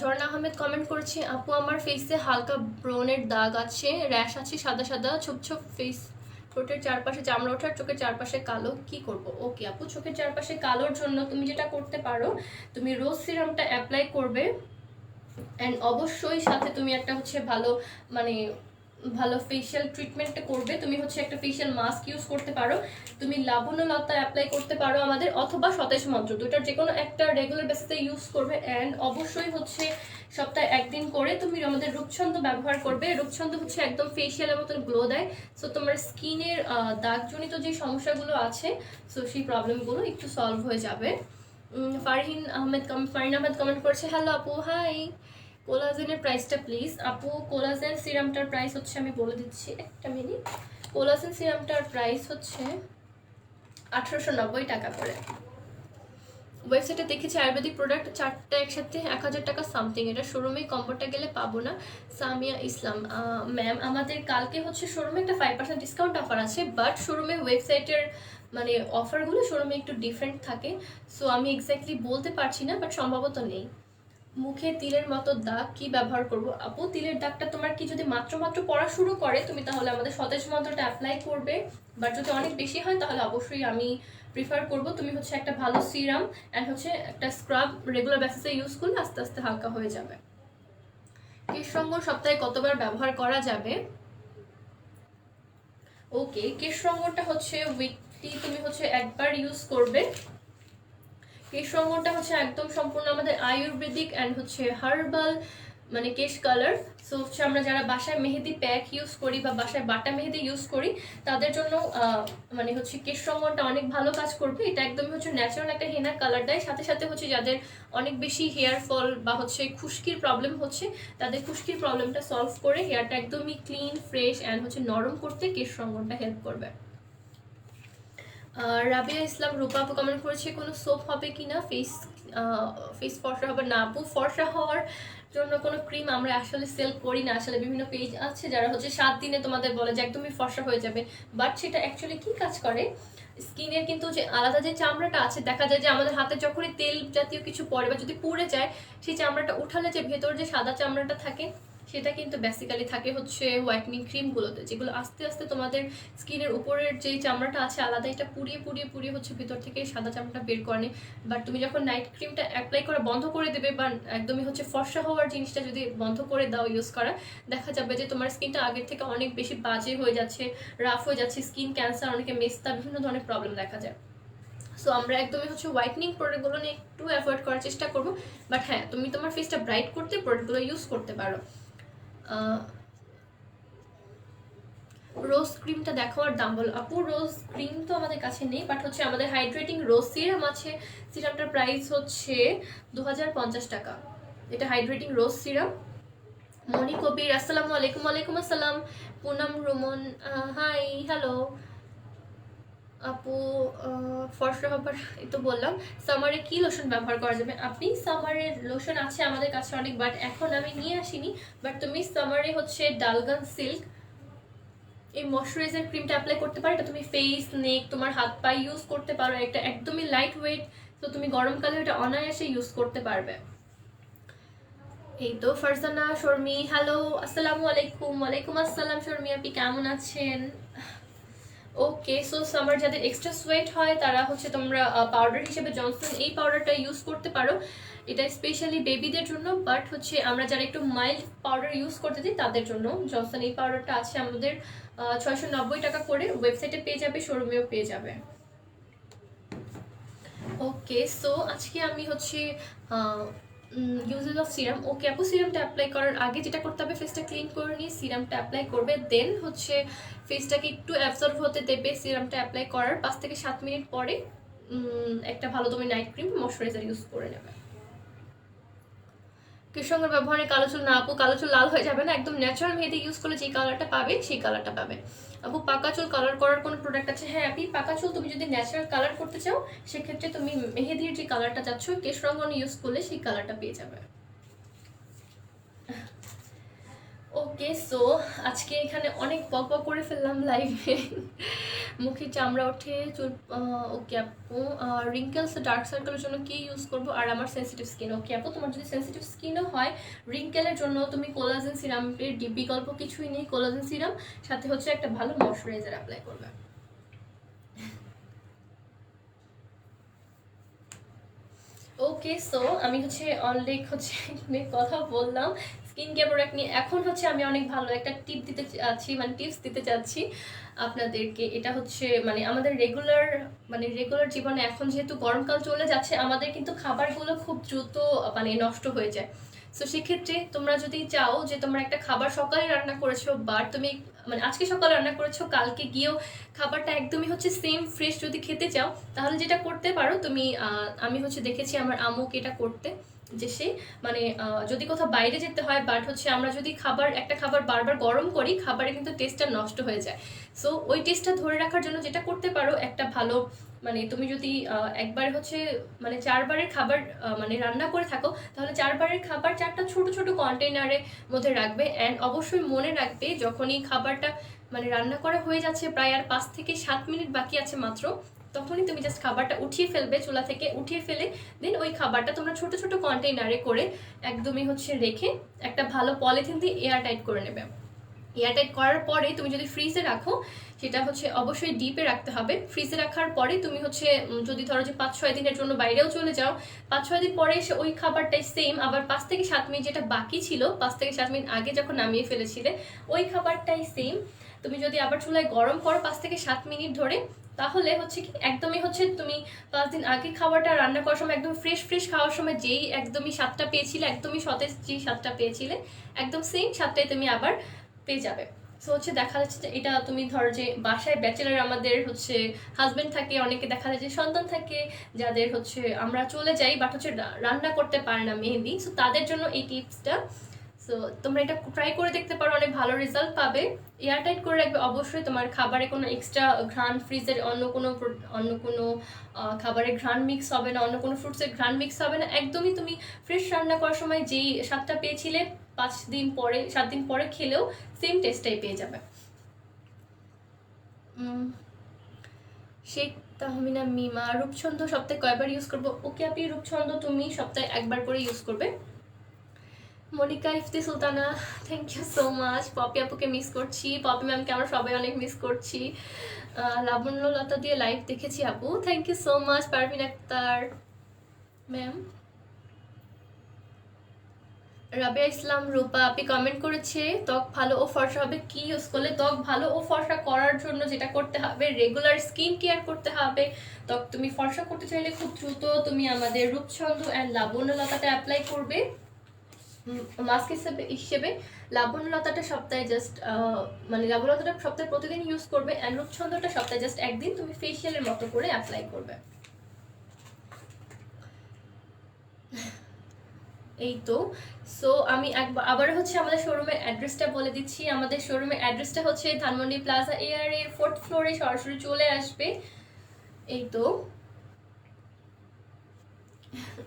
ঝর্ণা আহমেদ কমেন্ট করেছে, আপু আমার ফেসে হালকা ব্রনের দাগ আছে, র্যাশ আছে, সাদা সাদা ছোপ ছোপ ফেস, ঠোঁটের চারপাশে চামড়া ওঠার, চোখের চারপাশে কালো, কি করব? ওকে আপু চোখের চারপাশে কালোর জন্য তুমি যেটা করতে পারো, তুমি রোজ সিরামটা অ্যাপ্লাই করবে। অ্যান্ড অবশ্যই সাথে তুমি একটা হচ্ছে ভালো ফেশিয়াল ট্রিটমেন্টটা করবে। তুমি হচ্ছে একটা ফেশিয়াল মাস্ক ইউজ করতে পারো, তুমি লাবণ্য লতা অ্যাপ্লাই করতে পারো আমাদের, অথবা সতেজ মন্ত্র, দুইটার যে কোনো একটা রেগুলার বেসিসে ইউজ করবে। অ্যান্ড অবশ্যই হচ্ছে সপ্তাহে একদিন করে তুমি আমাদের রূপছন্দ ব্যবহার করবে। রূপছন্দ হচ্ছে একদম ফেশিয়ালের মতন গ্লো দেয়। সো তোমার স্কিনের দাগজনিত যে সমস্যাগুলো আছে সো সেই প্রবলেমগুলো একটু সলভ হয়ে যাবে। ফারহিন আহমেদ কমেন্ট করেছে, হ্যালো আপু হাই। কোলাজেনের প্রাইসটা প্লিজ আপু। কোলাজেন সিরামটার প্রাইস হচ্ছে, আমি বলে দিচ্ছি একটা মিনিট। কোলাজেন সিরামটার প্রাইস হচ্ছে 1890 টাকা করে। ওয়েবসাইটে দেখেছি আয়ুর্বেদিক প্রোডাক্ট 4টা একসাথে 1000 টাকা সামথিং, এটা শোরুমে কম্বোটা গেলে পাবো না? সামিয়া ইসলাম ম্যাম আমাদের কালকে হচ্ছে শোরুমে একটা 5% ডিসকাউন্ট অফার আছে, বাট শোরুমে ওয়েবসাইটের মানে অফারগুলো শোরুমে একটু ডিফারেন্ট থাকে। সো আমি এক্স্যাক্টলি বলতে পারছি না, বাট সম্ভবত নেই। মুখে তিলের মতো দাগ কি ব্যবহার করব? আপু তিলের দাগটা তোমার কি যদি মাত্র পড়া শুরু করে তুমি তাহলে আমাদের সতেজ মন্ত্রটা অ্যাপ্লাই করবে, বাট যদি অনেক বেশি হয় তাহলে অবশ্যই আমি প্রিফার করব তুমি হচ্ছে একটা ভালো সিরাম অ্যান্ড হচ্ছে একটা স্ক্রাব রেগুলার বেসিসে ইউজ করলে আস্তে আস্তে হালকা হয়ে যাবে। কেশরঙ্গ সপ্তাহে কতবার ব্যবহার করা যাবে? ওকে কেশরঙ্গটা হচ্ছে উইকলি তুমি হচ্ছে একবার ইউজ করবে। কেশরঙ্গটা হচ্ছে একদম সম্পূর্ণ আমাদের আয়ুর্বেদিক অ্যান্ড হচ্ছে হার্বাল মানে কেশ কালার। সো হচ্ছে আমরা যারা বাসায় মেহেদি প্যাক ইউজ করি বা বাসায় বাটা মেহেদি ইউজ করি তাদের জন্য মানে হচ্ছে কেশ রঙনটা অনেক ভালো কাজ করবে। এটা একদমই হচ্ছে ন্যাচারাল একটা হেনা কালার দেয়, সাথে সাথে হচ্ছে যাদের অনেক বেশি হেয়ার ফল বা হচ্ছে খুশকির প্রবলেম হচ্ছে তাদের খুশকির প্রবলেমটা সলভ করে হেয়ারটা একদমই ক্লিন ফ্রেশ অ্যান্ড হচ্ছে নরম করতে কেশ রঙনটা হেল্প করবে। রাবিয়া ইসলাম রূপা আপু কমেন্ট করেছে কোনো সোপ হবে কি না ফেস ফেস ফর্সা হবে না আপু। ফর্সা হওয়ার জন্য কোনো ক্রিম আমরা আসলে সেল করি না। আসলে বিভিন্ন পেজ আছে যারা হচ্ছে 7 দিনে তোমাদের বলে যে একদমই ফর্সা হয়ে যাবে, বাট সেটা অ্যাকচুয়ালি কি কাজ করে, স্কিনের কিন্তু যে আলাদা যে চামড়াটা আছে, দেখা যায় যে আমাদের হাতে যখনই তেল জাতীয় কিছু পড়ে বা যদি পুড়ে যায় সেই চামড়াটা উঠালে যে ভেতর যে সাদা চামড়াটা থাকে সেটা কিন্তু বেসিক্যালি থাকে হচ্ছে হোয়াইটনিং ক্রিমগুলোতে, যেগুলো আস্তে আস্তে তোমাদের স্কিনের উপরের যেই চামড়াটা আছে আলাদা এটা পুড়িয়ে পুড়িয়ে পুড়িয়ে হচ্ছে ভিতর থেকে সাদা চামড়াটা বের করে। বাট তুমি যখন নাইট ক্রিমটা অ্যাপ্লাই করা বন্ধ করে দেবে বা একদমই হচ্ছে ফর্সা হওয়ার জিনিসটা যদি বন্ধ করে দাও ইউজ করা, দেখা যাবে যে তোমার স্কিনটা আগের থেকে অনেক বেশি বাজে হয়ে যাচ্ছে, রাফ হয়ে যাচ্ছে, স্কিন ক্যান্সার, অনেকে মেস্তা, বিভিন্ন ধরনের প্রবলেম দেখা যায়। সো আমরা একদমই হচ্ছে হোয়াইটনিং প্রোডাক্টগুলো নিয়ে একটু অ্যাভয়েড করার চেষ্টা করবো। বাট হ্যাঁ, তুমি তোমার ফেসটা ব্রাইট করতে প্রোডাক্টগুলো ইউজ করতে পারো। রোজ ক্রিমটা দেখো আর দাম বলো। আপু রোজ ক্রিম তো আমাদের কাছে নেই, বাট হচ্ছে আমাদের হাইড্রেটিং রোজ সিরাম আছে। সিরামটার প্রাইস হচ্ছে 2050 টাকা। এটা হাইড্রেটিং রোজ সিরাম। মনি কবির আসসালামু আলাইকুম। ওয়ালাইকুম আসসালাম। পুনম রুমন হাই হ্যালো আপু। ফর্সা হবার এই তো বললাম। সামারে কি লোশন ব্যবহার করা যাবে? আপনি সামারের লোশন আছে আমাদের কাছে অনেক, বাট এখন আমি নিয়ে আসিনি। বাট তুমি সামারে হচ্ছে ডালগান সিল্ক এই ময়শ্চারাইজার ক্রিমটা অ্যাপ্লাই করতে পারো। এটা তুমি ফেস, নেক, তোমার হাত পায়ে ইউজ করতে পারো। এটা একদমই লাইট ওয়েট, তো তুমি গরমকালে এটা অনায়াসে ইউজ করতে পারবে। এই তো ফারজানা শর্মি হ্যালো আসসালামু আলাইকুম। ওয়ালাইকুম আসসালাম শর্মি, আপনি কেমন আছেন? ওকে, সো সামার যাদের এক্সট্রা সোয়েট হয় তারা হচ্ছে তোমরা পাউডার হিসেবে জনসন এই পাউডারটা ইউজ করতে পারো। এটা স্পেশালি বেবিদের জন্য, বাট হচ্ছে আমরা যারা একটু মাইল্ড পাউডার ইউজ করতে দিই তাদের জন্য জনসন এই পাউডারটা আছে আমাদের 690 টাকা করে। ওয়েবসাইটে পেয়ে যাবে, শোরুমেও পেয়ে যাবে। ওকে, সো আজকে আমি হচ্ছে ইউজেস অফ সিরাম। ওকে আপু, সিরামটা অ্যাপ্লাই করার আগে যেটা করতে হবে, ফেসটা ক্লিন করে নিয়ে সিরামটা অ্যাপ্লাই করবে, দেন হচ্ছে ফেসটাকে একটু অ্যাবজর্ব হতে দেবে। সিরামটা অ্যাপ্লাই করার 5 থেকে 7 মিনিট পরে একটা ভালো তুমি নাইট ক্রিম ময়শ্চারাইজার ইউজ করে নেবে। কৃষ্ণঙ্গের ব্যবহারে কালো চুল না আপু, কালো চুল লাল হয়ে যাবে না, একদম ন্যাচারাল মেহেদি ইউজ করলে যে কালারটা পাবে সেই কালারটা পাবে। আপু পাকা চুল কালার করার কোনো প্রোডাক্ট আছে? হ্যাঁ আপনি পাকা চুল তুমি যদি ন্যাচারাল কালার করতে চাও সেক্ষেত্রে তুমি মেহেদির যে কালারটা চাচ্ছ কেশ রঙন ইউজ করলে সেই কালারটা পেয়ে যাবে। ওকে, সো আজকে এখানে অনেক বক বক করে ফেললাম লাইভে, মুখে চামড়া ওঠে, চুল। ওকে আপু, রিঙ্কেলস ডার্ক সার্কেলের জন্য কি ইউজ করবো? আর আমার সেন্সিটিভ স্কিন। ওকে আপু, তোমার যদি সেন্সিটিভ স্কিনও হয় রিঙ্কেলের জন্য তুমি কোলাজেন সিরামের বিকল্প কিছুই নেই। কোলাজেন সিরাম সাথে হচ্ছে একটা ভালো ময়শ্চারাইজার অ্যাপ্লাই করবে। ওকে, সো আমি হচ্ছে অনেক হচ্ছে কথা বললাম স্কিন কেয়ার প্রোডাক্ট নিয়ে। এখন হচ্ছে আমি অনেক ভালো একটা টিপ দিতে চাচ্ছি, মানে টিপস দিতে চাচ্ছি আপনাদেরকে। এটা হচ্ছে মানে আমাদের রেগুলার জীবনে এখন যেহেতু গরমকাল চলে যাচ্ছে আমাদের কিন্তু খাবারগুলো খুব দ্রুত মানে নষ্ট হয়ে যায়। সো সেক্ষেত্রে তোমরা যদি চাও যে তোমরা একটা খাবার সকালে রান্না করেছো, বাট তুমি মানে আজকে সকালে রান্না করেছো, কালকে গিয়েও খাবারটা একদমই হচ্ছে সেম ফ্রেশ যদি খেতে চাও, তাহলে যেটা করতে পারো তুমি, আমি হচ্ছে দেখেছি আমার আম্মুকে এটা করতে, যে সে মানে যদি কোথাও বাইরে যেতে হয়, বাট হচ্ছে আমরা যদি একটা খাবার বারবার গরম করি খাবারের কিন্তু টেস্টটা নষ্ট হয়ে যায়। সো ওই টেস্টটা ধরে রাখার জন্য যেটা করতে পারো, একটা ভালো মানে তুমি যদি একবার হচ্ছে মানে 4 বারের খাবার মানে রান্না করে থাকো, তাহলে 4 বারের খাবার 4টা ছোট ছোট কন্টেনারের মধ্যে রাখবে। অ্যান্ড অবশ্যই মনে রাখবে যখনই খাবারটা মানে রান্না করা হয়ে যাচ্ছে, প্রায় আর 5 থেকে 7 মিনিট বাকি আছে মাত্র, তখনই তুমি জাস্ট খাবারটা উঠিয়ে ফেলবে, চুলা থেকে উঠিয়ে ফেলে দেন ওই খাবারটা তোমরা ছোট ছোট কন্টেইনারে করে একদমই হচ্ছে রেখে একটা ভালো পলিথিন দিয়ে এয়ার টাইট করে নেবে। এয়ার টাইট করার পরে তুমি যদি ফ্রিজে রাখো, সেটা হচ্ছে অবশ্যই ডিপে রাখতে হবে। ফ্রিজে রাখার পরে তুমি হচ্ছে যদি ধরো যে 5-6 দিনের জন্য বাইরেও চলে যাও, 5-6 দিন পরে এসে ওই খাবারটাই সেম আবার 5 থেকে 7 মিনিট যেটা বাকি ছিল, 5 থেকে 7 মিনিট আগে যখন নামিয়ে ফেলেছিলে ওই খাবারটাই সেম তুমি যদি আবার চুলায় গরম করো 5 থেকে 7 মিনিট ধরে, তাহলে হচ্ছে কি একদমই হচ্ছে তুমি 5 দিন আগে খাবারটা রান্না করার সময় একদম ফ্রেশ ফ্রেশ খাওয়ার সময় যেই একদমই স্বাদটা পেয়েছিলে, একদমই সতেজ যেই স্বাদটা পেয়েছিলে, একদম সেম স্বাদটাই তুমি আবার পেয়ে যাবে। সো হচ্ছে দেখা যাচ্ছে যে এটা তুমি ধরো যে বাসায় ব্যাচেলার আমাদের হচ্ছে হাজবেন্ড থাকে, অনেকে দেখা যায় যে সন্তান থাকে যাদের হচ্ছে আমরা চলে যাই বাট হচ্ছে রান্না করতে পারে না মেহেদি, সো তাদের জন্য এই টিপসটা। সো তোমরা এটা ট্রাই করে দেখতে পারো, অনেক ভালো রেজাল্ট পাবে। এয়ারটাইট করে রাখবে অবশ্যই, তোমার খাবারে কোনো এক্সট্রা ঘ্রাণ, ফ্রিজের অন্য কোনো খাবারের ঘ্রাণ মিক্স হবে না, অন্য কোনো ফ্রুটসের ঘ্রাণ মিক্স হবে না, একদমই তুমি ফ্রেশ রান্না করার সময় যেই স্বাদটা পেয়েছিলে 5 দিন পরে 7 দিন পরে খেলেও সেম টেস্টটাই পেয়ে যাবে। শেখ তাহমিনা মিমা, রূপছন্দ সপ্তাহে কয়বার ইউজ করবো? ওকে আপনি রূপছন্দ তুমি সপ্তাহে একবার করে ইউজ করবে। Monika Ifti Sultana, thank you so much. Popy আপুকে মিস করছি, পপি ম্যামকে আমরা সবাই অনেক মিস করছি। লাবণ্যলতা দিয়ে লাইভ দেখেছি আপু, thank you so much. Parvin Akter ma'am, Rabia Islam Rupa আপনি কমেন্ট করেছে ত্বক ভালো ও ফর্সা হবে কি ইউজ করলে? ত্বক ভালো ও ফর্সা করার জন্য যেটা করতে হবে, রেগুলার স্কিন কেয়ার করতে হবে। ত্বক তুমি ফর্সা করতে চাইলে খুব দ্রুত তুমি আমাদের রূপছন্দ অ্যান্ড লাবণ্যলতাটা অ্যাপ্লাই করবে মাস্ক হিসেবে। লাবণ্যলতাটা সপ্তাহে জাস্ট মানে লাবণ্যলতাটা সপ্তাহে প্রতিদিন ইউজ করবে, অ্যান্ড রূপছন্দটা সপ্তাহে জাস্ট একদিন তুমি ফেসিয়ালের মতো করে অ্যাপ্লাই করবে। এই তো। সো আমি আবার হচ্ছে আমাদের শোরুমের অ্যাড্রেসটা বলে দিচ্ছি। আমাদের শোরুমের অ্যাড্রেসটা হচ্ছে ধানমন্ডি প্লাজা এয়ার এর 4th ফ্লোরে সরাসরি চলে আসবে। এই তো।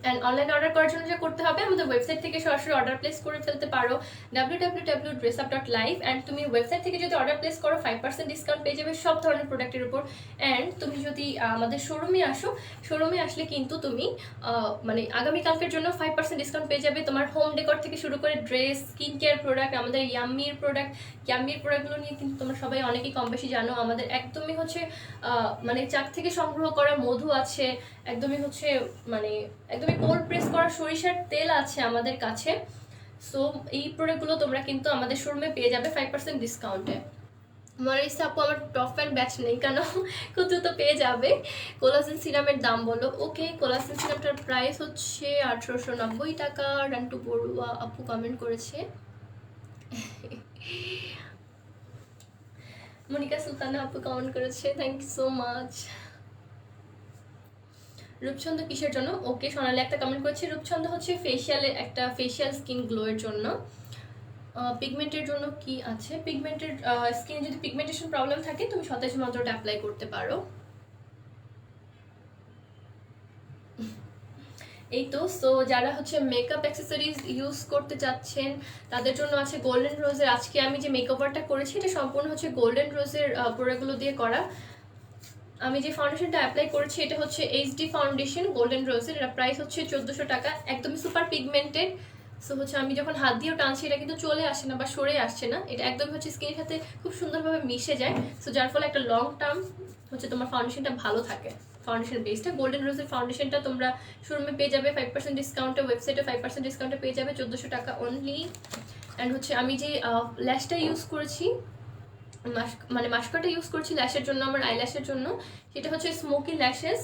অ্যান্ড অনলাইন অর্ডার করার জন্য যে করতে হবে, আমাদের ওয়েবসাইট থেকে সরাসরি অর্ডার প্লেস করে ফেলতে পারো www.dressup.live। অ্যান্ড তুমি ওয়েবসাইট থেকে যদি অর্ডার প্লেস করো 5% ডিসকাউন্ট পেয়ে যাবে সব ধরনের প্রোডাক্টের উপর। অ্যান্ড তুমি যদি আমাদের শোরুমে আসো, শোরুমে আসলে কিন্তু তুমি মানে আগামীকালকের জন্য 5% ডিসকাউন্ট পেয়ে যাবে। তোমার হোম ডেকর থেকে শুরু করে ড্রেস, স্কিন কেয়ার প্রোডাক্ট, আমাদের ইয়াম্মির প্রোডাক্টগুলো নিয়ে কিন্তু তোমরা সবাই অনেকেই কম বেশি জানো। আমাদের একদমই হচ্ছে মানে চাক থেকে সংগ্রহ করা মধু আছে, একদমই হচ্ছে মানে একদমই কোল্ড প্রেস করা সরিষার তেল আছে আমাদের কাছে। সো এই প্রোডাক্টগুলো তোমরা কিন্তু আমাদের শোরুমে পেয়ে যাবে 5% ডিসকাউন্টে। মরিস আপু আমার টপ ফ্যান ব্যাচ নেই কেন? খুব দ্রুত পেয়ে যাবে। কোলাজেন সিরামের দাম বলো। ওকে, কোলাজেন সিরামটার প্রাইস হচ্ছে 1890 টাকা। রান্টু বড়ুয়া আপু কমেন্ট করেছে। মনিকা সুলতানা আপু কমেন্ট করেছে, থ্যাংক ইউ সো মাচ। রূপছন্দ কিসের জন্য? ওকে, সোনালি একটা কমেন্ট করেছে রূপছন্দ হচ্ছে একটা ফেশিয়াল স্কিন গ্লো এর জন্য। পিগমেন্টের জন্য কি আছে? পিগমেন্টের স্কিনে যদি পিগমেন্টেশন প্রবলেম থাকে তুমি সতেজ মন্ত্রটা অ্যাপ্লাই করতে পারো। এই তো। সো যারা হচ্ছে মেকআপ অ্যাক্সেসরিজ ইউজ করতে চাচ্ছেন তাদের জন্য আছে গোল্ডেন রোজের। আজকে আমি যে মেকওভারটা করেছি এটা সম্পূর্ণ হচ্ছে গোল্ডেন রোজের প্রোডাক্টগুলো দিয়ে করা। আমি যে ফাউন্ডেশনটা অ্যাপ্লাই করেছি এটা হচ্ছে এইচডি ফাউন্ডেশন গোল্ডেন রোজের। এটা প্রাইস হচ্ছে 1400 টাকা, একদমই সুপার পিগমেন্টেড। সো হচ্ছে আমি যখন হাত দিয়েও টানছি এটা কিন্তু চলে আসছে না বা সরে আসছে না, এটা একদমই হচ্ছে স্কিনের সাথে খুব সুন্দরভাবে মিশে যায়। সো যার ফলে একটা লং টার্ম হচ্ছে তোমার ফাউন্ডেশনটা ভালো থাকে। ফাউন্ডেশন বেসটা গোল্ডেন রোজের ফাউন্ডেশনটা তোমরা শোরুমে পেয়ে যাবে 5% ডিসকাউন্টে, ওয়েবসাইটে 5% ডিসকাউন্টে পেয়ে যাবে 1400 টাকা অনলি। অ্যান্ড হচ্ছে আমি যে ল্যাশটা ইউজ করেছি, মানে মাস্কারটা ইউজ করছি ল্যাশের জন্য, আমার আইল্যাশের জন্য, সেটা হচ্ছে স্মোকি ল্যাশেস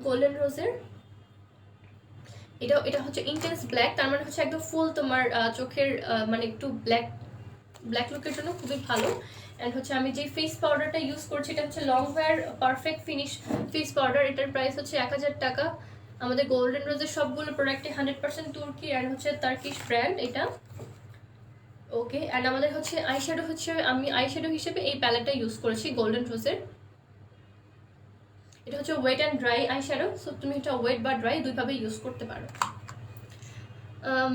গোল্ডেন রোজের। এটা হচ্ছে ইন্টেন্স ব্ল্যাক, তার মানে হচ্ছে একদম ফুল তোমার চোখের মানে একটু ব্ল্যাক লুকের জন্য খুবই ভালো। অ্যান্ড হচ্ছে আমি যে ফেস পাউডারটা ইউজ করছি এটা হচ্ছে long hair perfect finish face powder. এটার প্রাইস হচ্ছে 1000 টাকা। আমাদের গোল্ডেন রোজের সবগুলো প্রোডাক্টে 100% তুর্কি অ্যান্ড হচ্ছে টার্কিশ ব্র্যান্ড এটা। ওকে, অ্যান্ড আমাদের হচ্ছে আইশ্যাডো হচ্ছে আমি আইশ্যাডো হিসেবে এই প্যালেটটা ইউজ করেছি গোল্ডেন রোজের। এটা হচ্ছে wet and dry eyeshadow. So তুমি এটা ওয়েট বা ড্রাই দুইভাবে ইউজ করতে পারো।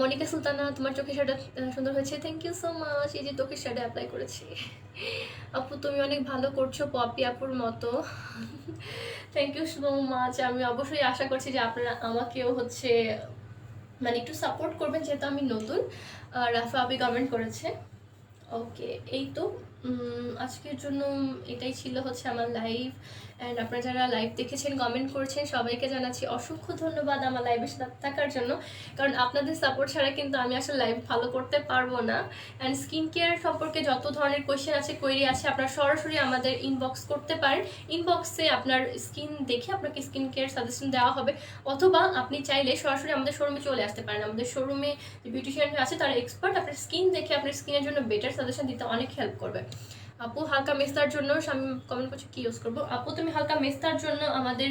মনিকা সুলতানা তোমার চোখের শ্যাডো সুন্দর হয়েছে, থ্যাংক ইউ সো মাচ। এই যে চোখের শ্যাডো অ্যাপ্লাই করেছি। আপু তুমি অনেক ভালো করছো পপি আপুর মতো, থ্যাংক ইউ সো মাচ। আমি অবশ্যই আশা করছি যে আপনারা আমাকেও হচ্ছে মানে একটু সাপোর্ট করবেন যেহেতু আমি নতুন। রাফা আপি কমেন্ট করেছে। ওকে, এই তো আজকের জন্য এটাই ছিল হচ্ছে আমার লাইভ। অ্যান্ড আপনারা যারা লাইভ দেখেছেন, কমেন্ট করেছেন, সবাইকে জানাচ্ছি অসংখ্য ধন্যবাদ আমার লাইভের সাথে থাকার জন্য। কারণ আপনাদের সাপোর্ট ছাড়া কিন্তু আমি আসলে লাইভ ভালো করতে পারবো না। অ্যান্ড স্কিন কেয়ার সম্পর্কে যত ধরনের কোয়েশ্চেন আছে, কোয়েরি আছে, আপনারা সরাসরি আমাদের ইনবক্স করতে পারেন। ইনবক্সে আপনার স্কিন দেখে আপনাকে স্কিন কেয়ার সাজেশন দেওয়া হবে, অথবা আপনি চাইলে সরাসরি আমাদের শোরুমে চলে আসতে পারেন। আমাদের শোরুমে যে বিউটিশিয়ান আছে তারা এক্সপার্ট, আপনার স্কিন দেখে আপনার স্কিনের জন্য বেটার সাজেশন দিতে অনেক হেল্প করবে। আপু হালকা মেস্তার জন্য আমি কমেন্ট করছি কি ইউজ করবো। আপু তুমি হালকা মেস্তার জন্য আমাদের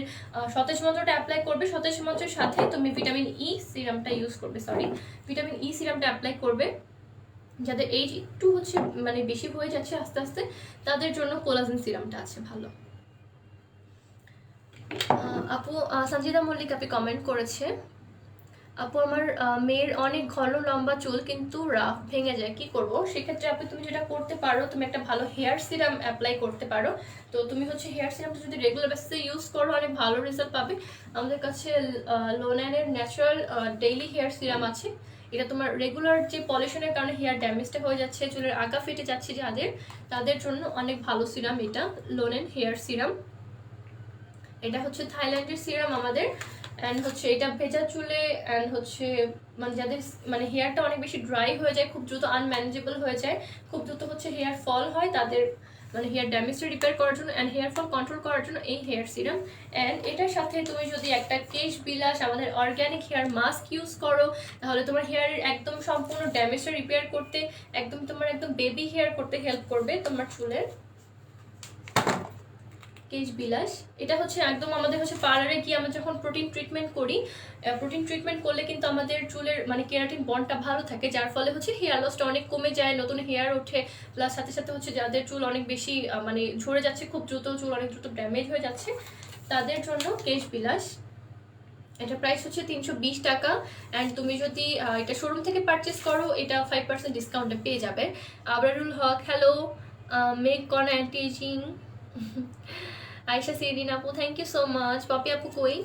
সতেজ মন্ত্রটা অ্যাপ্লাই করবে, সতেজ মন্ত্রের সাথে তুমি ভিটামিন ই সিরামটা ইউজ করবে, ভিটামিন ই সিরামটা অ্যাপ্লাই করবে। যাদের এইজ একটু হচ্ছে মানে বেশি হয়ে যাচ্ছে আস্তে আস্তে, তাদের জন্য কোলাজেন সিরামটা আছে ভালো। আপু সঞ্জিদা মল্লিক আপনি কমেন্ট করেছে, আপু আমার মেয়ের অনেক ঘন লম্বা চুল কিন্তু রাফ ভেঙে যায়, কি করব? সেক্ষেত্রে আপু তুমি যেটা করতে পারো, তুমি একটা ভালো হেয়ার সিরাম অ্যাপ্লাই করতে পারো। তো তুমি হচ্ছে হেয়ার সিরামটা যদি রেগুলার বেসিসে ইউজ করো অনেক ভালো রেজাল্ট পাবে। আমাদের কাছে লোনানের ন্যাচারাল ডেইলি হেয়ার সিরাম আছে। এটা তোমার রেগুলার যে পলিউশনের কারণে হেয়ার ড্যামেজটা হয়ে যাচ্ছে, চুলের আগা ফেটে যাচ্ছে যাদের, তাদের জন্য অনেক ভালো সিরাম এটা, লোনেন হেয়ার সিরাম। এটা হচ্ছে থাইল্যান্ডের সিরাম আমাদের। অ্যান্ড হচ্ছে এটা ভেজা চুলে অ্যান্ড হচ্ছে মানে যাদের মানে হেয়ারটা অনেক বেশি ড্রাই হয়ে যায়, খুব দ্রুত আনম্যানেজেবল হয়ে যায়, খুব দ্রুত হচ্ছে হেয়ার ফল হয়, তাদের মানে হেয়ার ড্যামেজটা রিপেয়ার করার জন্য অ্যান্ড হেয়ার ফল কন্ট্রোল করার জন্য এই হেয়ার সিরাম। অ্যান্ড এটার সাথে তুমি যদি একটা কেশ বিলাস আমাদের অর্গ্যানিক হেয়ার মাস্ক ইউজ করো, তাহলে তোমার হেয়ারের একদম সম্পূর্ণ ড্যামেজটা রিপেয়ার করতে, একদম তোমার একদম বেবি হেয়ার করতে হেল্প করবে তোমার চুলের। কেশ বিলাস এটা হচ্ছে একদম আমাদের হচ্ছে পার্লারে গিয়ে আমরা যখন প্রোটিন ট্রিটমেন্ট করি, প্রোটিন ট্রিটমেন্ট করলে কিন্তু আমাদের চুলের মানে কেরাটিন বন্ডটা ভালো থাকে, যার ফলে হচ্ছে হেয়ার লসটা অনেক কমে যায়, নতুন হেয়ার ওঠে। প্লাস সাথে সাথে হচ্ছে যাদের চুল অনেক বেশি মানে ঝরে যাচ্ছে, খুব দ্রুত চুল অনেক দ্রুত ড্যামেজ হয়ে যাচ্ছে, তাদের জন্য কেশ বিলাস। এটা প্রাইস হচ্ছে 320 টাকা। অ্যান্ড তুমি যদি এটা শোরুম থেকে পারচেস করো, এটা 5% ডিসকাউন্টে পেয়ে যাবে। আবরারুল হক হ্যালো, মেক কন অ্যান্টি এজিং। আয়শা সিরিন আপু thank you so much. Popy আপু কই?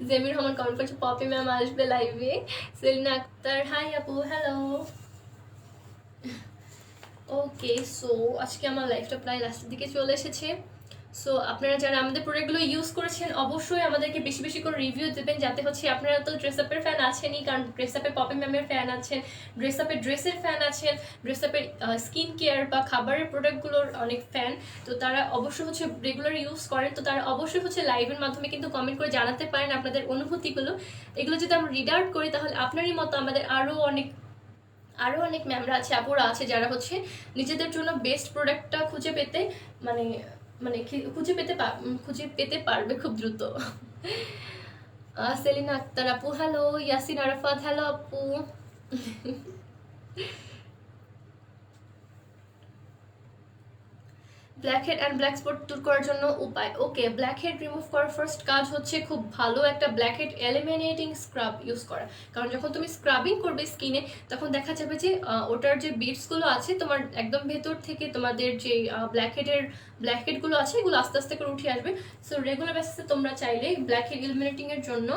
জেমির রহমান কমেন্ট করছে পপি ম্যাম আসবে লাইভে। সেলিনা আক্তার হাই আপু হ্যালো। ওকে সো আজকে আমার লাইফটা প্রায় লাস্টের দিকে চলে এসেছে। সো আপনারা যারা আমাদের প্রোডাক্টগুলো ইউজ করেছেন অবশ্যই আমাদেরকে বেশি বেশি করে রিভিউ দেবেন, যাতে হচ্ছে আপনারা তো ড্রেসআপের ফ্যান আছেনই, কারণ ড্রেসআপে পপি ম্যামের ফ্যান আছেন, ড্রেসআপের ড্রেসের ফ্যান আছেন, ড্রেসআপের স্কিন কেয়ার বা খাবারের প্রোডাক্টগুলোর অনেক ফ্যান। তো তারা অবশ্যই হচ্ছে রেগুলার ইউজ করেন, তো তারা অবশ্যই হচ্ছে লাইভের মাধ্যমে কিন্তু কমেন্ট করে জানাতে পারেন আপনাদের অনুভূতিগুলো। এগুলো যদি আমরা রিড আউট করি তাহলে আপনারই মতো আমাদের আরও অনেক ম্যামরা আছে, আপুরা আছে, যারা হচ্ছে নিজেদের জন্য বেস্ট প্রোডাক্টটা খুঁজে পেতে মানে মানে খুঁজে পেতে পারবে খুব দ্রুত। সেলিনা আক্তার আপু হ্যালো, ইয়াসিন আরাফাত হ্যালো আপু। Black head and black spot দূর করার জন্য উপায়। ওকে, ব্ল্যাক হেড রিমুভ করার ফার্স্ট কাজ হচ্ছে খুব ভালো একটা black head eliminating scrub use করা। কারণ যখন তুমি স্ক্রাবিং করবে স্কিনে, তখন দেখা যাবে যে ওটার যে বিটসগুলো আছে তোমার একদম ভেতর থেকে তোমাদের যে ব্ল্যাক হেডগুলো আছে এগুলো আস্তে আস্তে করে উঠে আসবে। সো রেগুলার বেসিসে তোমরা চাইলে ব্ল্যাক হেড এলিমিনেটিংয়ের জন্য